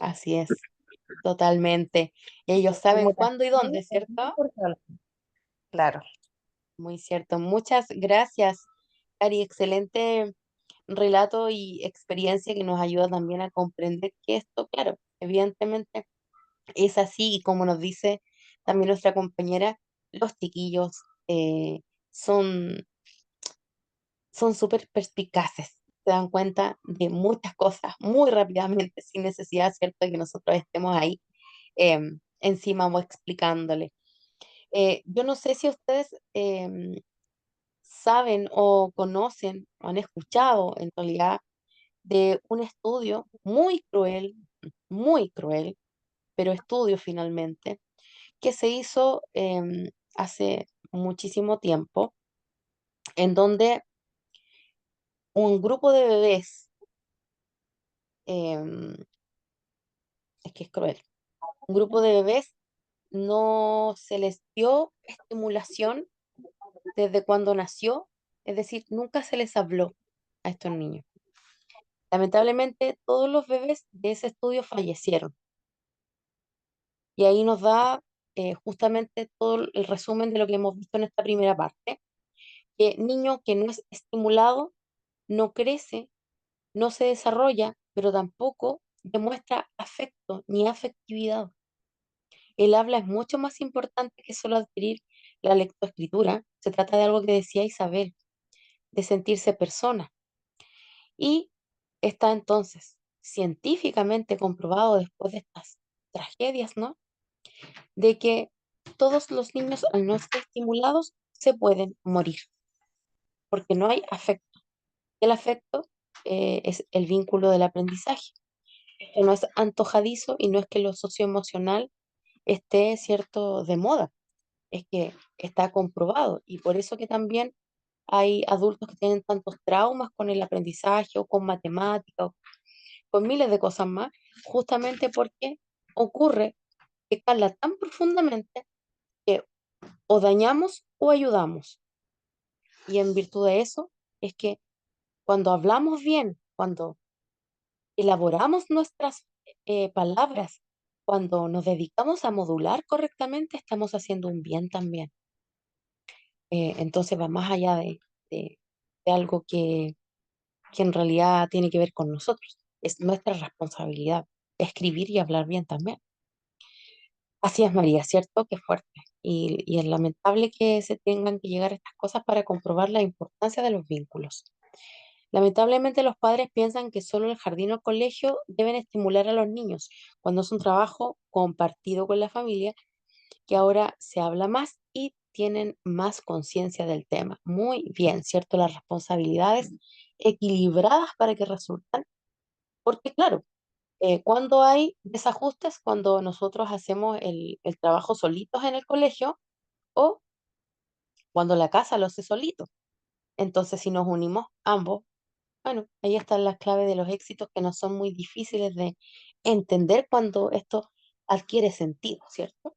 Así es, totalmente. Ellos La saben cuándo y estimulación dónde, es muy ¿cierto? importante. Claro. Muy cierto. Muchas gracias, Cari. Excelente relato y experiencia que nos ayuda también a comprender que esto, claro, evidentemente es así y como nos dice también nuestra compañera, los chiquillos son son súper perspicaces, se dan cuenta de muchas cosas muy rápidamente, sin necesidad, ¿cierto?, de que nosotros estemos ahí encima o explicándole. Yo no sé si ustedes saben o conocen o han escuchado en realidad de un estudio muy cruel, pero estudio finalmente, que se hizo hace muchísimo tiempo, en donde un grupo de bebés, em, es que es cruel, un grupo de bebés no se les dio estimulación desde cuando nació, es decir, nunca se les habló a estos niños. Lamentablemente, todos los bebés de ese estudio fallecieron. Y ahí nos da justamente todo el resumen de lo que hemos visto en esta primera parte, que niño que no es estimulado no crece, no se desarrolla, pero tampoco demuestra afecto ni afectividad. El habla es mucho más importante que solo adquirir la lectoescritura. Se trata de algo que decía Isabel, de sentirse persona. Y está entonces científicamente comprobado después de estas tragedias, ¿no? De que todos los niños al no ser estimulados se pueden morir, porque no hay afecto. El afecto es el vínculo del aprendizaje. Esto no es antojadizo y no es que lo socioemocional esté, cierto, de moda, es que está comprobado y por eso que también hay adultos que tienen tantos traumas con el aprendizaje o con matemáticas, o con miles de cosas más, justamente porque ocurre que cala tan profundamente que o dañamos o ayudamos. Y en virtud de eso es que cuando hablamos bien, cuando elaboramos nuestras palabras, cuando nos dedicamos a modular correctamente, estamos haciendo un bien también. Entonces va más allá de- de algo que en realidad tiene que ver con nosotros. Es nuestra responsabilidad escribir y hablar bien también. Así es, María, ¿cierto? Qué fuerte. Y es lamentable que se tengan que llegar a estas cosas para comprobar la importancia de los vínculos. Lamentablemente los padres piensan que solo el jardín o el colegio deben estimular a los niños, cuando es un trabajo compartido con la familia, que ahora se habla más y tienen más conciencia del tema. Muy bien, ¿cierto? Las responsabilidades equilibradas para que resultan, porque claro, cuando hay desajustes, cuando nosotros hacemos el trabajo solitos en el colegio o cuando la casa lo hace solito. Entonces, si nos unimos ambos, bueno, ahí están las claves de los éxitos que no son muy difíciles de entender cuando esto adquiere sentido, ¿cierto?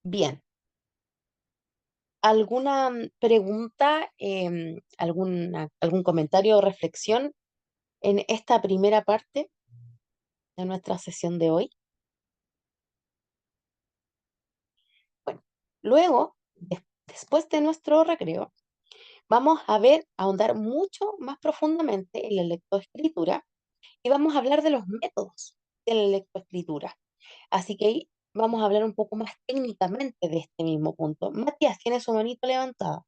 Bien, ¿alguna pregunta, algún comentario o reflexión en esta primera parte de nuestra sesión de hoy? Bueno, luego, después de nuestro recreo, vamos a ver, a ahondar mucho más profundamente en la lectoescritura y vamos a hablar de los métodos de la lectoescritura. Así que ahí vamos a hablar un poco más técnicamente de este mismo punto. Matías, tiene su manito levantada.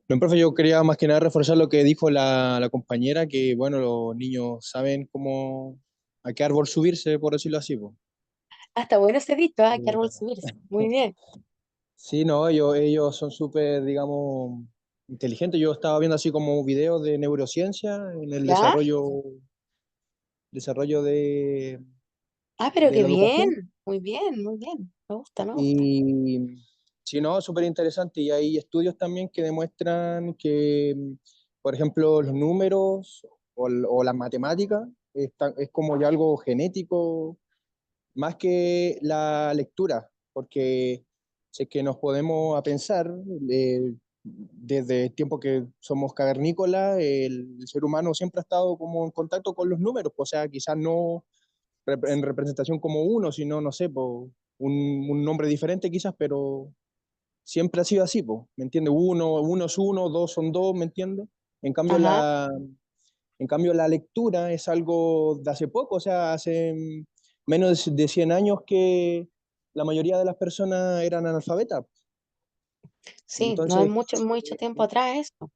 No, profe, yo quería más que nada reforzar lo que dijo la compañera, que bueno, los niños saben cómo, a qué árbol subirse, por decirlo así, po. Hasta bueno ese dicho, ¿ah? Que Eh, árbol subirse. Muy bien. Sí, no, ellos son súper, digamos, inteligentes. Yo estaba viendo así como videos de neurociencia en el ¿Ya? desarrollo Ah, pero de qué la bien. educación. Muy bien, muy bien. Me gusta, me gusta. Y sí, no, súper interesante. Y hay estudios también que demuestran que, por ejemplo, los números o las matemáticas es como ya algo genético más que la lectura, porque si es que nos podemos a pensar, desde el tiempo que somos cavernícolas, el ser humano siempre ha estado como en contacto con los números, o sea, quizás no en representación como uno, sino, no sé, po, un nombre diferente quizás, pero siempre ha sido así, po, ¿me entiendes? Uno es uno, dos son dos, ¿me entiendes? En cambio, Ajá. en cambio, la lectura es algo de hace poco, o sea, hace menos de 100 años que la mayoría de las personas eran analfabetas. Sí, no es Entonces, mucho tiempo atrás eso.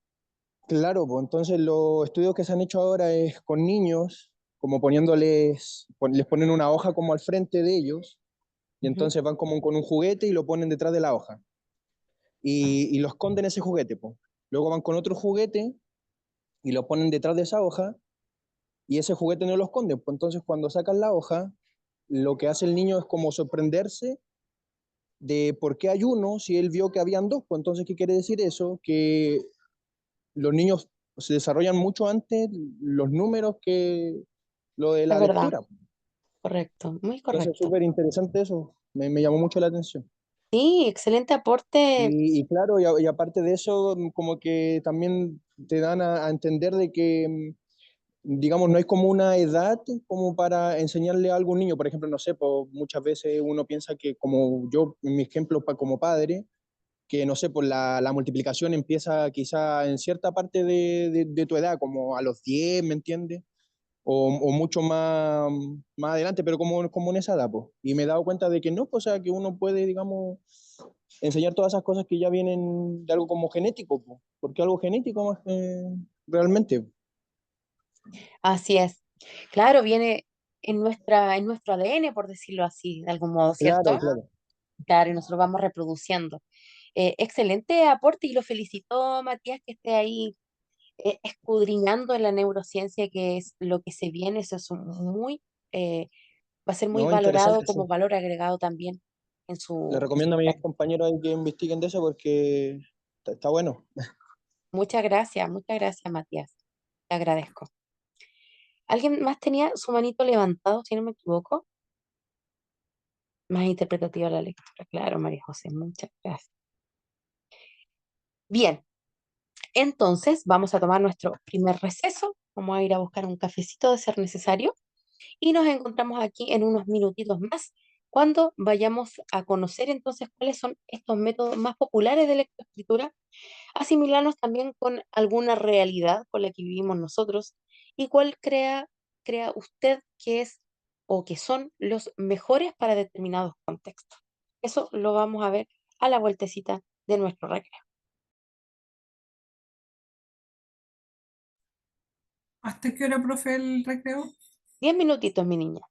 claro, pues entonces los estudios que se han hecho ahora es con niños, como poniéndoles, les ponen una hoja como al frente de ellos, y Ujú. entonces van como con un juguete y lo ponen detrás de la hoja, y lo esconden ese juguete, pues. Luego van con otro juguete y lo ponen detrás de esa hoja, y ese juguete no lo esconden, pues entonces cuando sacan la hoja, lo que hace el niño es como sorprenderse de por qué hay uno si él vio que habían dos, pues entonces, ¿qué quiere decir eso? Que los niños se desarrollan mucho antes los números que lo de Es la verdad, lectura. correcto, muy Entonces, correcto. súper interesante eso, me llamó mucho la atención. Sí, excelente aporte. Y claro, y aparte de eso, como que también te dan a entender de que, digamos, no hay como una edad como para enseñarle algo a un niño. Por ejemplo, no sé, pues muchas veces uno piensa que como yo, en mi ejemplo como padre, que no sé, pues la multiplicación empieza quizá en cierta parte de tu edad, como a los 10, ¿me entiendes? O mucho más adelante, pero como en esa edad, pues. Y me he dado cuenta de que no, pues, o sea, que uno puede, digamos, enseñar todas esas cosas que ya vienen de algo como genético, pues, porque algo genético más realmente. Así es. Claro, viene en nuestro ADN, por decirlo así, de algún modo, Claro, ¿cierto? claro. Claro, y nosotros vamos reproduciendo. Excelente aporte y lo felicito, Matías, que esté ahí escudriñando en la neurociencia, que es lo que se viene. Eso es eh, va a ser muy No, valorado interesante, sí. como valor agregado también Le en su recomiendo a mis carrera. compañeros ahí que investiguen de eso porque está bueno. Muchas gracias, Matías. Te agradezco. ¿Alguien más tenía su manito levantado, si no me equivoco? Más interpretativa la lectura, claro, María José, muchas gracias. Bien, entonces vamos a tomar nuestro primer receso, vamos a ir a buscar un cafecito de ser necesario y nos encontramos aquí en unos minutitos más cuando vayamos a conocer entonces cuáles son estos métodos más populares de lectoescritura, asimilarnos también con alguna realidad con la que vivimos nosotros y crea usted que es o que son los mejores para determinados contextos. Eso lo vamos a ver a la vueltecita de nuestro recreo. ¿Hasta qué hora, profe, el recreo? 10 minutitos, mi niña.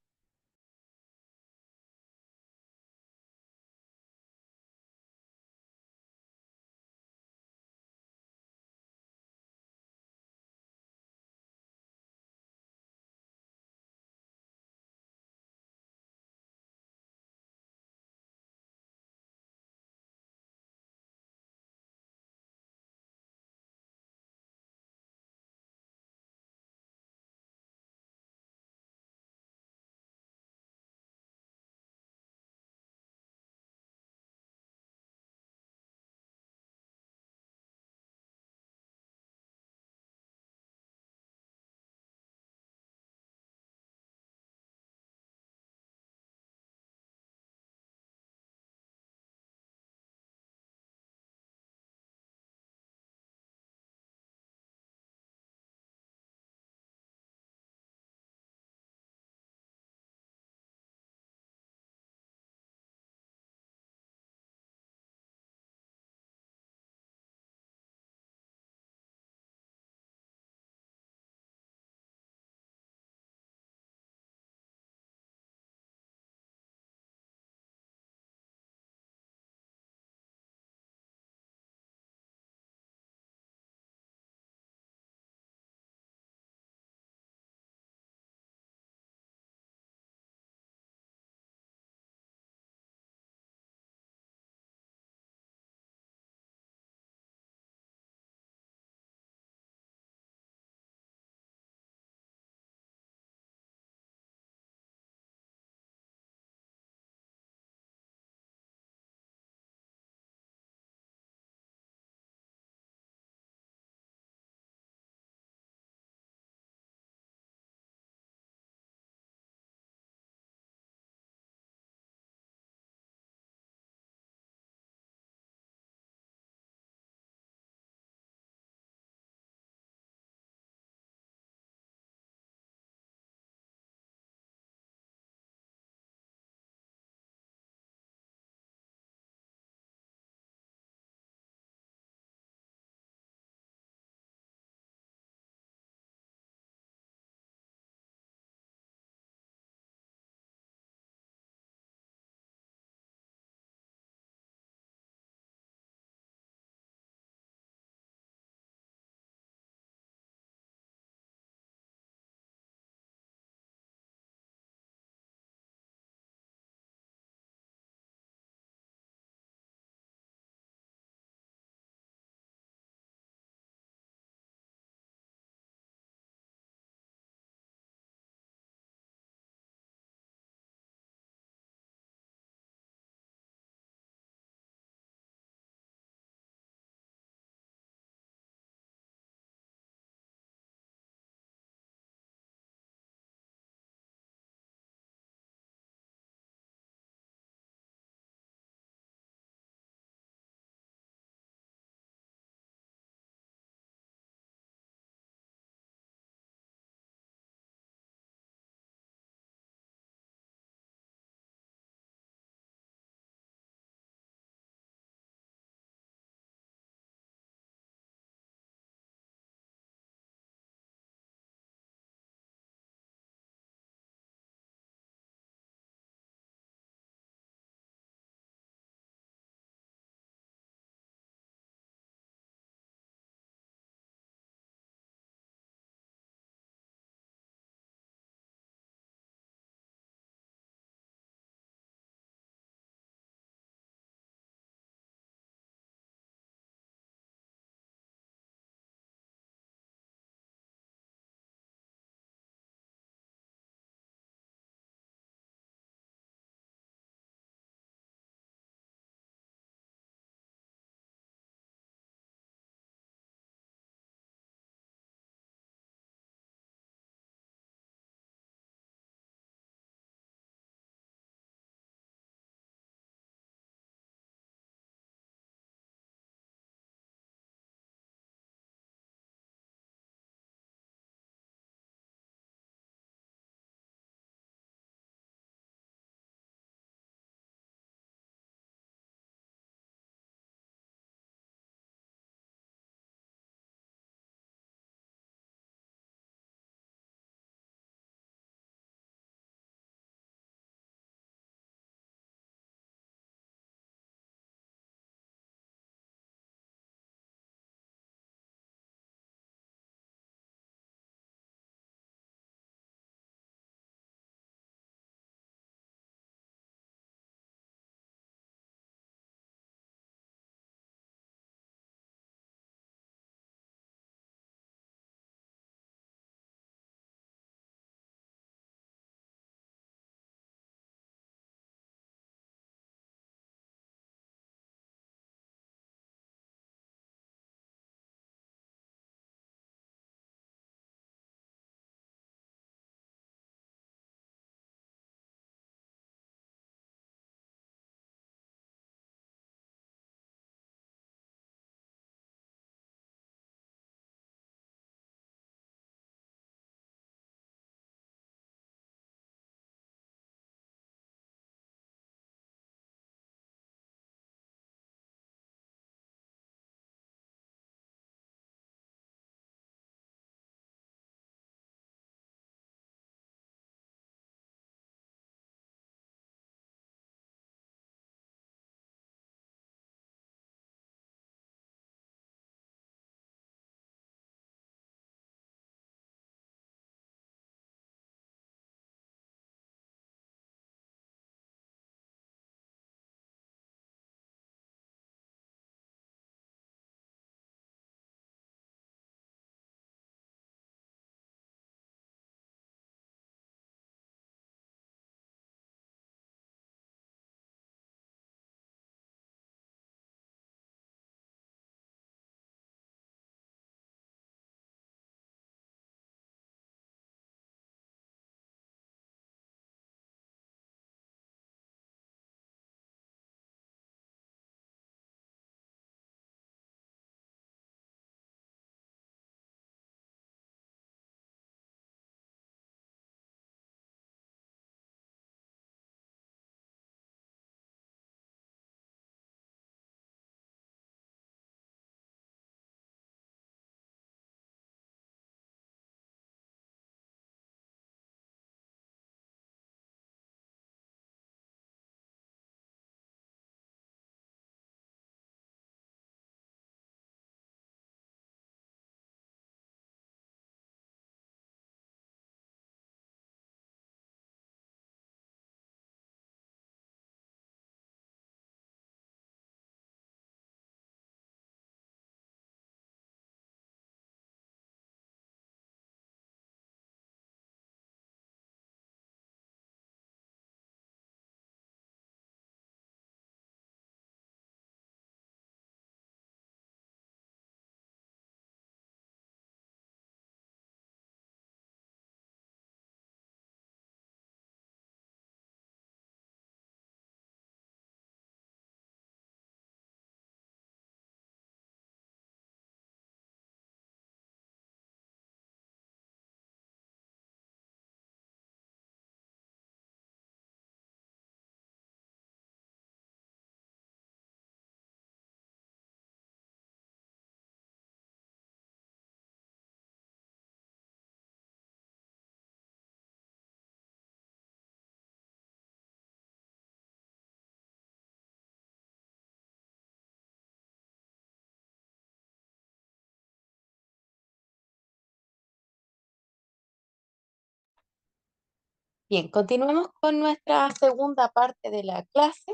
Bien, continuamos con nuestra segunda parte de la clase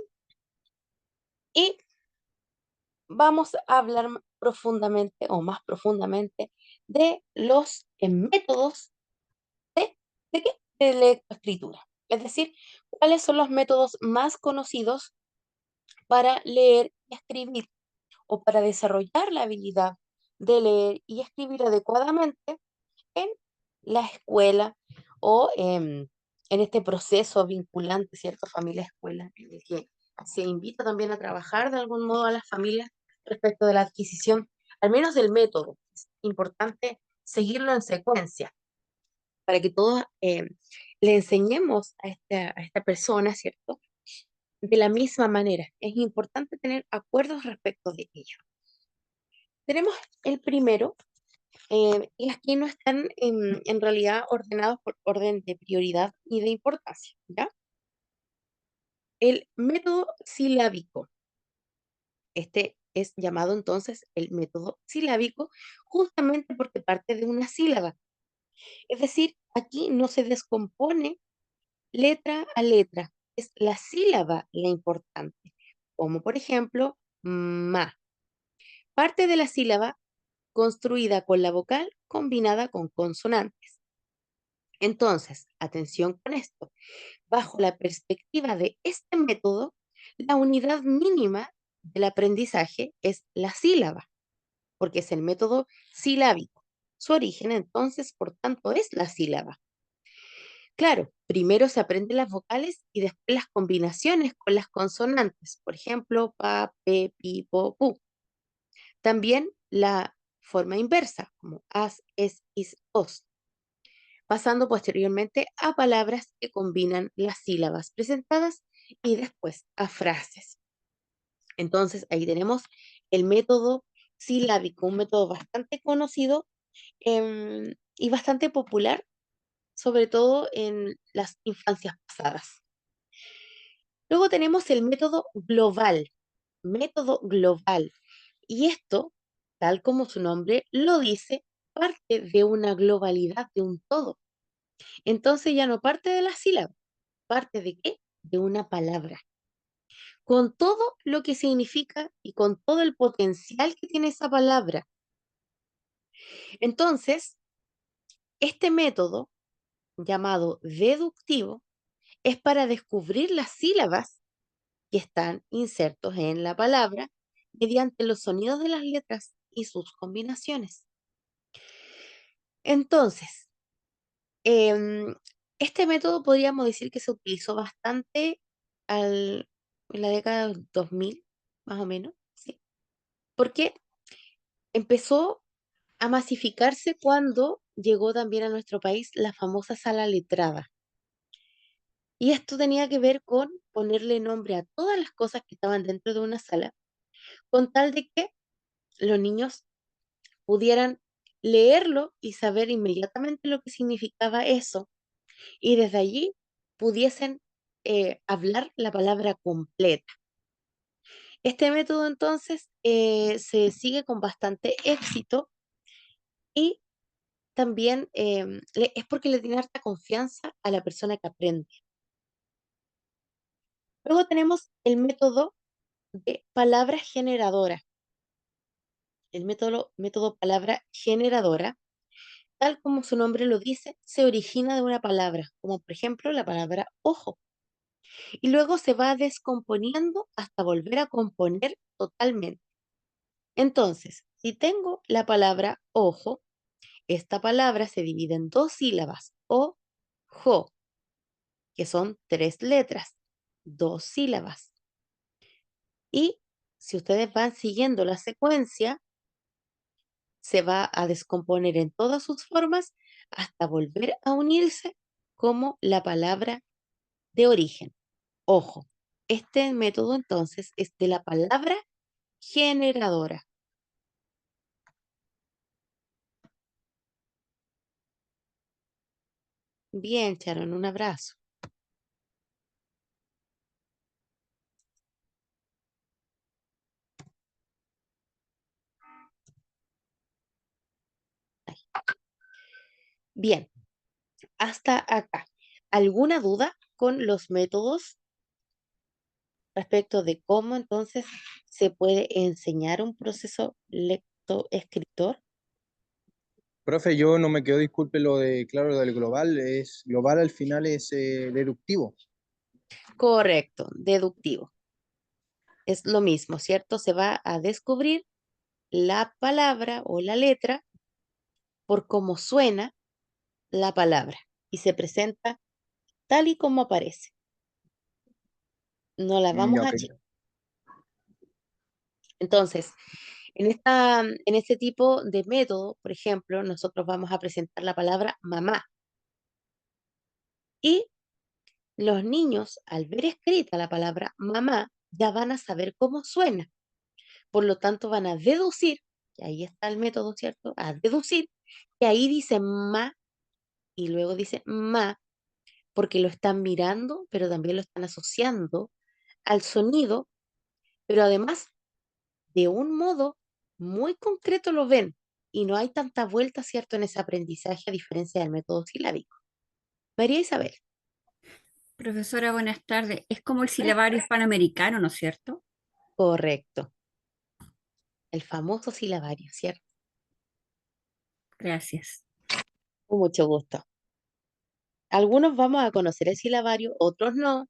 y vamos a hablar profundamente o más profundamente de los métodos ¿de qué? De lectoescritura. Es decir, cuáles son los métodos más conocidos para leer y escribir o para desarrollar la habilidad de leer y escribir adecuadamente en la escuela o en este proceso vinculante, ¿cierto? Familia-escuela, en el que se invita también a trabajar de algún modo a las familias respecto de la adquisición, al menos del método. Es importante seguirlo en secuencia para que todos le enseñemos a esta persona, ¿cierto? De la misma manera. Es importante tener acuerdos respecto de ello. Tenemos el primero, y aquí no están en realidad ordenados por orden de prioridad y de importancia, ¿ya? El método silábico. Este es llamado entonces el método silábico justamente porque parte de una sílaba. Es decir, aquí no se descompone letra a letra. Es la sílaba la importante, como por ejemplo, ma. Parte de la sílaba construida con la vocal combinada con consonantes. Entonces, atención con esto. Bajo la perspectiva de este método, la unidad mínima del aprendizaje es la sílaba, porque es el método silábico. Su origen, entonces, por tanto, es la sílaba. Claro, primero se aprenden las vocales y después las combinaciones con las consonantes. Por ejemplo, pa, pe, pi, po, pu. También la forma inversa, como as, es, is, os, pasando posteriormente a palabras que combinan las sílabas presentadas y después a frases. Entonces, ahí tenemos el método silábico, un método bastante conocido y bastante popular, sobre todo en las infancias pasadas. Luego tenemos el método global. Y esto, tal como su nombre lo dice, parte de una globalidad, de un todo. Entonces ya no parte de la sílaba, parte de qué? De una palabra. Con todo lo que significa y con todo el potencial que tiene esa palabra. Entonces, este método, llamado deductivo, es para descubrir las sílabas que están insertos en la palabra mediante los sonidos de las letras y sus combinaciones. Entonces, em, este método podríamos decir que se utilizó bastante en la década del 2000, más o menos, ¿sí? Porque empezó a masificarse cuando llegó también a nuestro país la famosa sala letrada. Y esto tenía que ver con ponerle nombre a todas las cosas que estaban dentro de una sala, con tal de que los niños pudieran leerlo y saber inmediatamente lo que significaba eso, y desde allí pudiesen hablar la palabra completa. Este método entonces se sigue con bastante éxito y también es porque le tiene harta confianza a la persona que aprende. Luego tenemos el método de palabra generadora. El método palabra generadora, tal como su nombre lo dice, se origina de una palabra, como por ejemplo la palabra ojo, y luego se va descomponiendo hasta volver a componer totalmente. Entonces, si tengo la palabra ojo, esta palabra se divide en dos sílabas, o, jo, que son tres letras, dos sílabas. Y si ustedes van siguiendo la secuencia, se va a descomponer en todas sus formas hasta volver a unirse como la palabra de origen. Ojo, este método entonces es de la palabra generadora. Bien, Sharon, un abrazo. Bien, hasta acá. ¿Alguna duda con los métodos respecto de cómo entonces se puede enseñar un proceso lectoescritor? Profe, yo no me quedo, disculpe lo de, claro, lo del global, es global al final es deductivo. Correcto, deductivo. Es lo mismo, ¿cierto? Se va a descubrir la palabra o la letra por cómo suena la palabra y se presenta tal y como aparece. No la Ya, vamos a ok. achicar. Entonces, en este tipo de método, por ejemplo, nosotros vamos a presentar la palabra mamá y los niños, al ver escrita la palabra mamá, ya van a saber cómo suena. Por lo tanto, van a deducir, y ahí está el método, ¿cierto? A deducir que ahí dice ma y luego dice ma, porque lo están mirando, pero también lo están asociando al sonido, pero además de un modo muy concreto lo ven y no hay tanta vuelta, ¿cierto?, en ese aprendizaje a diferencia del método silábico. María Isabel. Profesora, buenas tardes. Es como el silabario hispanoamericano, ¿no es cierto? Correcto, el famoso silabario, ¿cierto? Gracias. Con mucho gusto. Algunos vamos a conocer el silabario, otros no,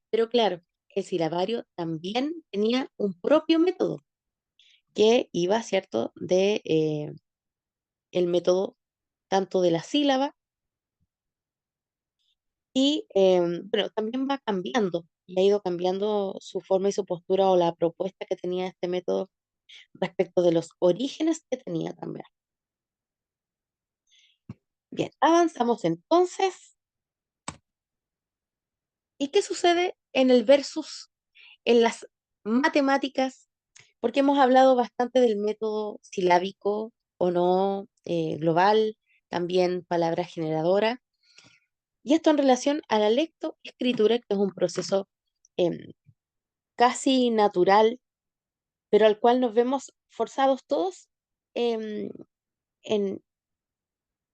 pero claro, el silabario también tenía un propio método que iba, ¿cierto?, de el método tanto de la sílaba y, bueno, también va cambiando y ha ido cambiando su forma y su postura o la propuesta que tenía este método respecto de los orígenes que tenía también. Bien, avanzamos entonces. ¿Y qué sucede en el versus, en las matemáticas? Porque hemos hablado bastante del método silábico o no, global, también palabra generadora. Y esto en relación a la lectoescritura, que es un proceso em, casi natural, pero al cual nos vemos forzados todos em, en,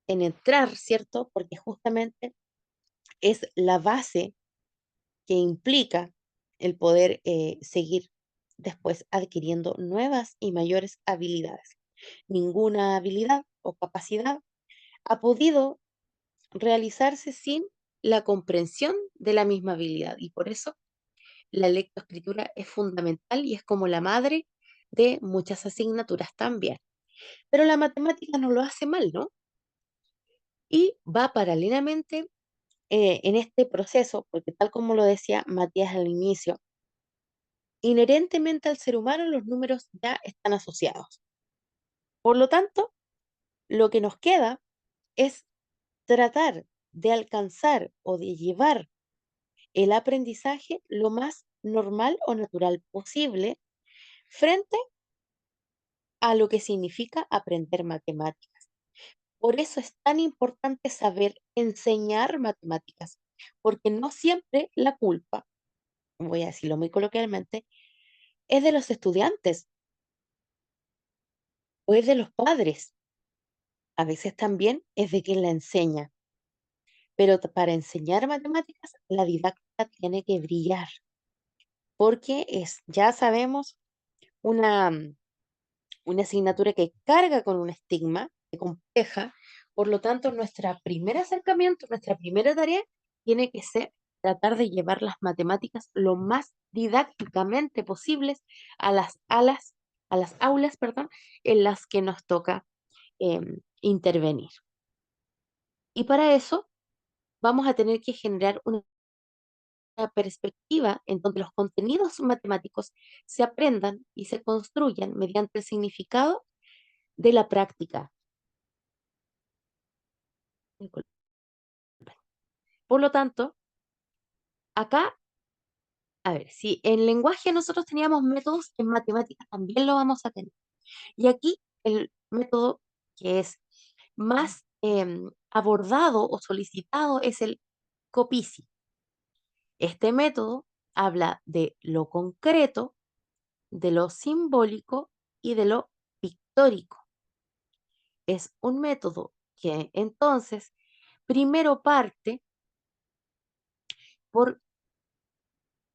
en entrar, ¿cierto? Porque justamente es la base que implica el poder seguir después adquiriendo nuevas y mayores habilidades. Ninguna habilidad o capacidad ha podido realizarse sin la comprensión de la misma habilidad y por eso la lectoescritura es fundamental y es como la madre de muchas asignaturas también. Pero la matemática no lo hace mal, ¿no? Y va paralelamente en este proceso, porque tal como lo decía Matías al inicio, inherentemente al ser humano los números ya están asociados. Por lo tanto, lo que nos queda es tratar de alcanzar o de llevar el aprendizaje lo más normal o natural posible frente a lo que significa aprender matemáticas. Por eso es tan importante saber enseñar matemáticas, porque no siempre la culpa, voy a decirlo muy coloquialmente, es de los estudiantes o es de los padres. A veces también es de quien la enseña, pero para enseñar matemáticas la didáctica tiene que brillar, porque es, ya sabemos, una, una asignatura que carga con un estigma, que compleja, por lo tanto nuestro primer acercamiento, nuestra primera tarea tiene que ser tratar de llevar las matemáticas lo más didácticamente posibles a las aulas, perdón, en las que nos toca intervenir. Y para eso vamos a tener que generar una perspectiva en donde los contenidos matemáticos se aprendan y se construyan mediante el significado de la práctica. Por lo tanto, acá, a ver, si en lenguaje nosotros teníamos métodos, en matemáticas también lo vamos a tener. Y aquí el método que es más abordado o solicitado es el COPICI. Este método habla de lo concreto, de lo simbólico y de lo pictórico. Es un método que entonces primero parte por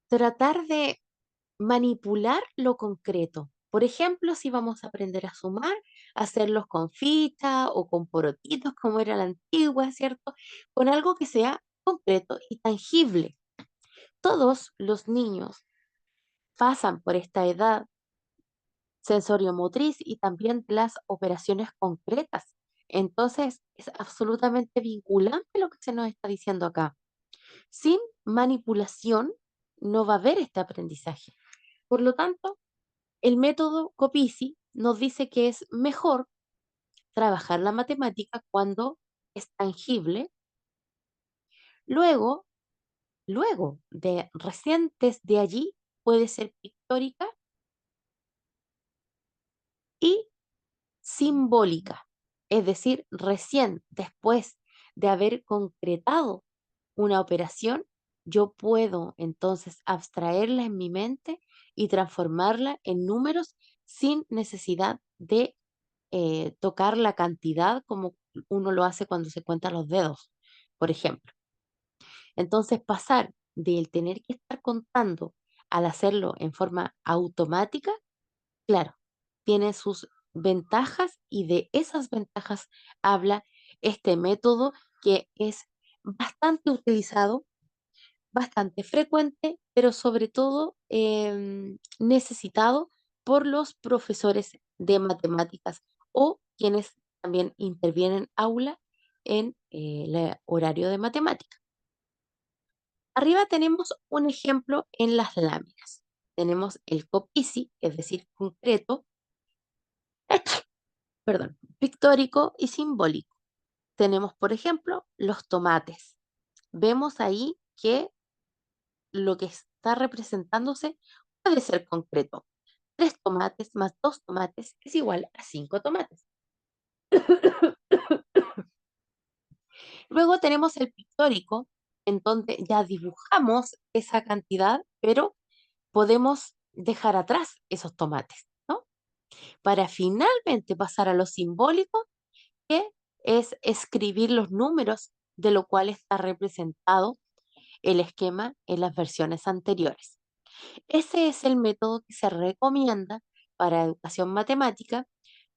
tratar de manipular lo concreto. Por ejemplo, si vamos a aprender a sumar, hacerlos con ficha o con porotitos, como era la antigua, ¿cierto? Con algo que sea concreto y tangible. Todos los niños pasan por esta edad sensoriomotriz y también las operaciones concretas. Entonces, es absolutamente vinculante lo que se nos está diciendo acá. Sin manipulación no va a haber este aprendizaje. Por lo tanto, el método Copici nos dice que es mejor trabajar la matemática cuando es tangible. Luego, recién desde allí puede ser pictórica y simbólica. Es decir, recién después de haber concretado una operación, yo puedo entonces abstraerla en mi mente y transformarla en números sin necesidad de tocar la cantidad como uno lo hace cuando se cuenta los dedos, por ejemplo. Entonces, pasar del tener que estar contando al hacerlo en forma automática, claro, tiene sus ventajas y de esas ventajas habla este método que es bastante utilizado, bastante frecuente, pero sobre todo necesitado por los profesores de matemáticas o quienes también intervienen aula en el horario de matemática. Arriba tenemos un ejemplo en las láminas. Tenemos el copici, es decir, concreto, perdón, pictórico y simbólico. Tenemos, por ejemplo, los tomates. Vemos ahí que lo que está representándose puede ser concreto. 3 tomates más 2 tomates es igual a 5 tomates. Luego tenemos el pictórico, en donde ya dibujamos esa cantidad, pero podemos dejar atrás esos tomates, ¿no? Para finalmente pasar a lo simbólico, que es escribir los números de lo cual está representado el esquema en las versiones anteriores. Ese es el método que se recomienda para educación matemática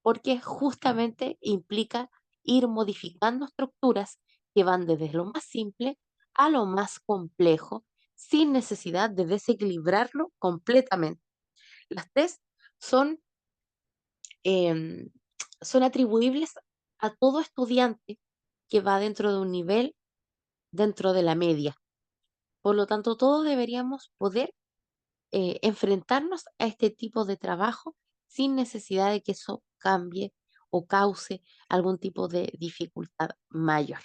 porque justamente implica ir modificando estructuras que van desde lo más simple a lo más complejo sin necesidad de desequilibrarlo completamente. Las tres son, em, son atribuibles a todo estudiante que va dentro de un nivel, dentro de la media. Por lo tanto, todos deberíamos poder enfrentarnos a este tipo de trabajo sin necesidad de que eso cambie o cause algún tipo de dificultad mayor.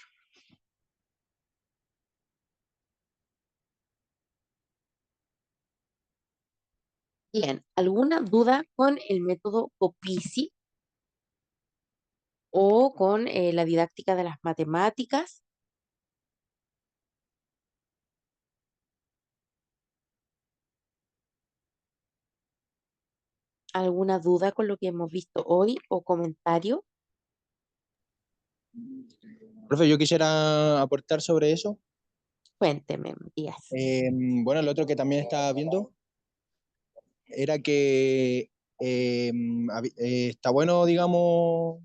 Bien, ¿alguna duda con el método Copici o con la didáctica de las matemáticas? ¿Alguna duda con lo que hemos visto hoy o comentario? Profe, yo quisiera aportar sobre eso. Cuénteme, Díaz. Bueno, lo otro que también estaba viendo era que está bueno, digamos,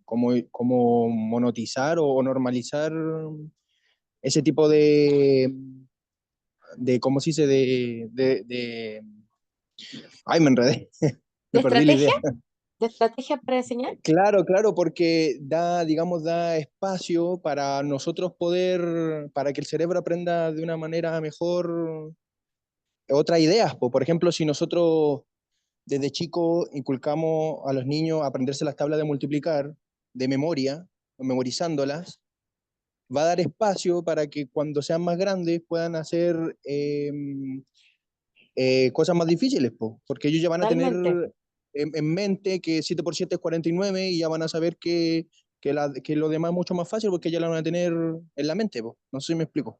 como monetizar o normalizar ese tipo de ¿cómo se dice? Ay, me enredé, ¿De me perdí la idea. estrategia? ¿De estrategia para enseñar? Claro, claro, porque da, digamos, da espacio para nosotros poder, para que el cerebro aprenda de una manera mejor otras ideas. Por ejemplo, si nosotros desde chico inculcamos a los niños a aprenderse las tablas de multiplicar de memoria, memorizándolas, va a dar espacio para que cuando sean más grandes puedan hacer cosas más difíciles, porque ellos ya van a tener Totalmente. en mente que 7 por 7 es 49 y ya van a saber que lo demás es mucho más fácil porque ya lo van a tener en la mente. No sé si me explico.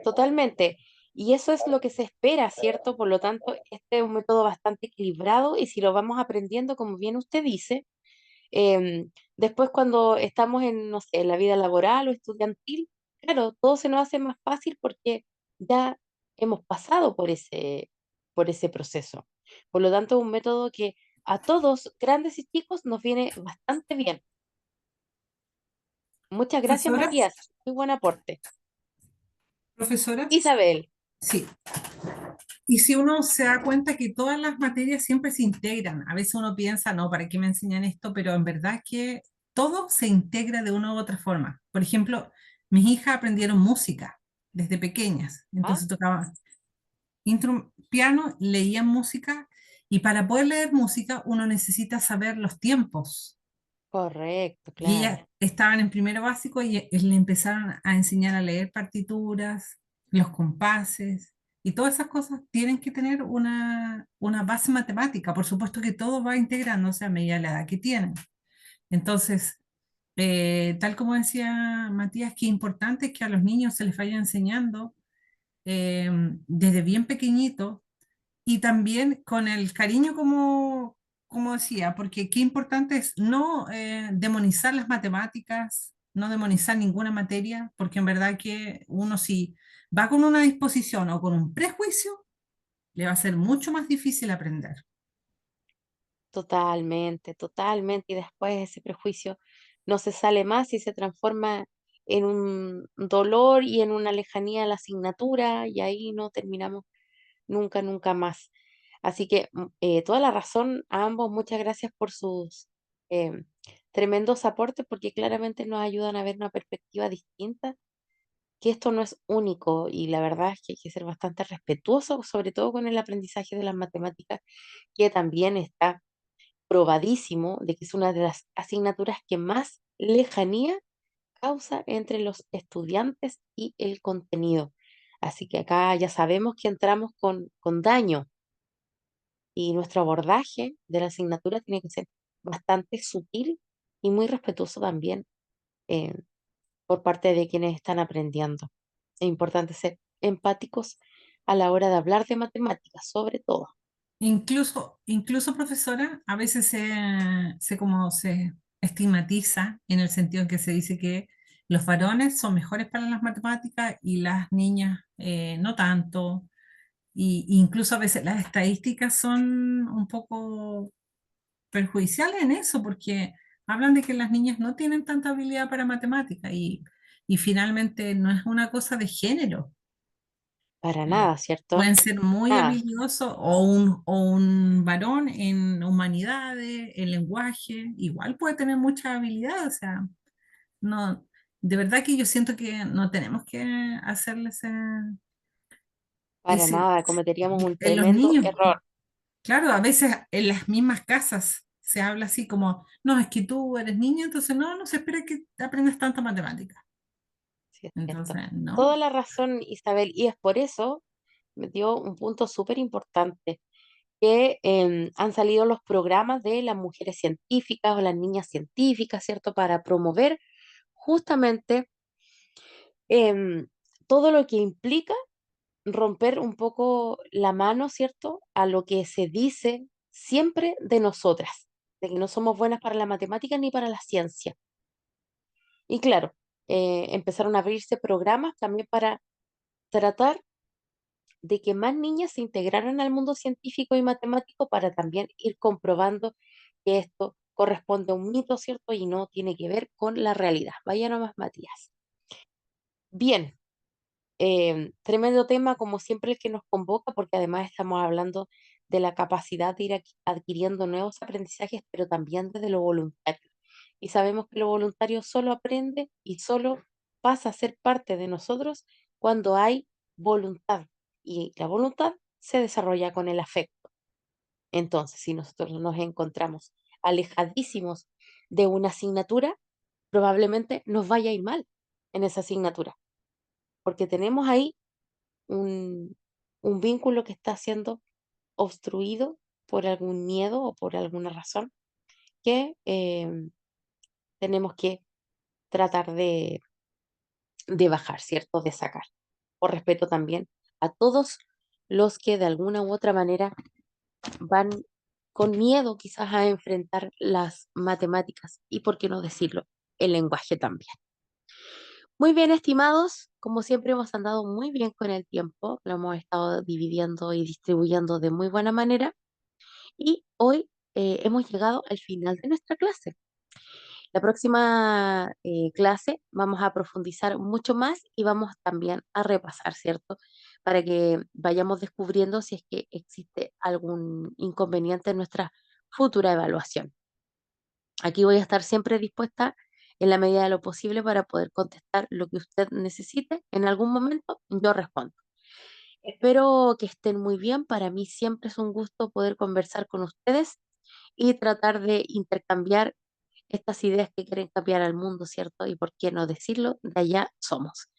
Totalmente. Y eso es lo que se espera, ¿cierto? Por lo tanto, este es un método bastante equilibrado y si lo vamos aprendiendo, como bien usted dice, después cuando estamos en, no sé, en la vida laboral o estudiantil, claro, todo se nos hace más fácil porque ya hemos pasado por ese proceso. Por lo tanto, es un método que a todos, grandes y chicos, nos viene bastante bien. Muchas gracias, Profesora, Matías. Muy buen aporte. profesora, Isabel, sí. Y si uno se da cuenta que todas las materias siempre se integran, a veces uno piensa, no, ¿para qué me enseñan esto? Pero en verdad que todo se integra de una u otra forma. Por ejemplo, mis hijas aprendieron música desde pequeñas, ¿ah? entonces tocaban piano, leían música, y para poder leer música uno necesita saber los tiempos. Correcto, Y claro. ellas estaban en primero básico y le empezaron a enseñar a leer partituras, los compases, y todas esas cosas tienen que tener una base matemática. Por supuesto que todo va integrándose a medida de la edad que tienen. Entonces, tal como decía Matías, que importante es que a los niños se les vaya enseñando desde bien pequeñito, y también con el cariño, como decía, porque qué importante es no demonizar las matemáticas, no demonizar ninguna materia, porque en verdad que uno, si va con una disposición o con un prejuicio, le va a ser mucho más difícil aprender. Totalmente, totalmente. Y después ese prejuicio no se sale más y se transforma en un dolor y en una lejanía a la asignatura y ahí no terminamos nunca, nunca más. Así que toda la razón a ambos. Muchas gracias por sus em, tremendos aportes porque claramente nos ayudan a ver una perspectiva distinta, que esto no es único y la verdad es que hay que ser bastante respetuoso, sobre todo con el aprendizaje de las matemáticas, que también está probadísimo de que es una de las asignaturas que más lejanía causa entre los estudiantes y el contenido. Así que acá ya sabemos que entramos con daño y nuestro abordaje de la asignatura tiene que ser bastante sutil y muy respetuoso también eh, por parte de quienes están aprendiendo. Es importante ser empáticos a la hora de hablar de matemáticas, sobre todo. Incluso, profesora, a veces como se estigmatiza en el sentido en que se dice que los varones son mejores para las matemáticas y las niñas no tanto. Y incluso a veces las estadísticas son un poco perjudiciales en eso, porque hablan de que las niñas no tienen tanta habilidad para matemática, y finalmente no es una cosa de género. Para Eh, nada, ¿cierto? Pueden ser muy Nada. habilidosos, o un varón en humanidades, en lenguaje, igual puede tener mucha habilidad, o sea, no, de verdad que yo siento que no tenemos que hacerles Para ese, nada, cometeríamos un en los tremendo niños. error. Claro, a veces en las mismas casas se habla así como, no, es que tú eres niña, entonces no se espera que aprendas tanta matemática. Sí, es cierto. Entonces, no. Toda la razón, Isabel, y es por eso me dio un punto súper importante, que han salido los programas de las mujeres científicas o las niñas científicas, ¿cierto? Para promover justamente em, todo lo que implica romper un poco la mano, ¿cierto? A lo que se dice siempre de nosotras, de que no somos buenas para la matemática ni para la ciencia. Y claro, empezaron a abrirse programas también para tratar de que más niñas se integraran al mundo científico y matemático para también ir comprobando que esto corresponde a un mito, ¿cierto? Y no tiene que ver con la realidad. Vaya nomás, Matías. Bien, tremendo tema, como siempre, el que nos convoca, porque además estamos hablando de la capacidad de ir adquiriendo nuevos aprendizajes, pero también desde lo voluntario. Y sabemos que lo voluntario solo aprende y solo pasa a ser parte de nosotros cuando hay voluntad. Y la voluntad se desarrolla con el afecto. Entonces, si nosotros nos encontramos alejadísimos de una asignatura, probablemente nos vaya a ir mal en esa asignatura, porque tenemos ahí un, un vínculo que está siendo obstruido por algún miedo o por alguna razón que tenemos que tratar de bajar, ¿cierto? De sacar. Por respeto también a todos los que de alguna u otra manera van con miedo quizás a enfrentar las matemáticas y, por qué no decirlo, el lenguaje también. Muy bien, estimados, como siempre hemos andado muy bien con el tiempo, lo hemos estado dividiendo y distribuyendo de muy buena manera y hoy hemos llegado al final de nuestra clase. La próxima clase vamos a profundizar mucho más y vamos también a repasar, ¿cierto? Para que vayamos descubriendo si es que existe algún inconveniente en nuestra futura evaluación. Aquí voy a estar siempre dispuesta en la medida de lo posible para poder contestar lo que usted necesite. En algún momento yo respondo. Espero que estén muy bien. Para mí siempre es un gusto poder conversar con ustedes y tratar de intercambiar estas ideas que quieren cambiar al mundo, ¿cierto? Y por qué no decirlo, de allá somos.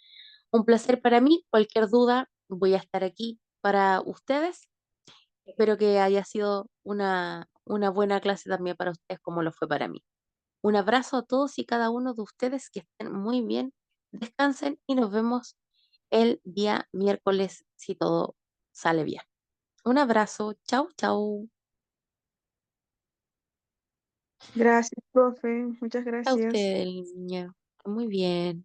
Un placer para mí. Cualquier duda, voy a estar aquí para ustedes. Espero que haya sido una buena clase también para ustedes como lo fue para mí. Un abrazo a todos y cada uno de ustedes, que estén muy bien, descansen y nos vemos el día miércoles si todo sale bien. Un abrazo, chau, chau. Gracias, profe. Muchas A gracias. ustedes, niña. Muy bien.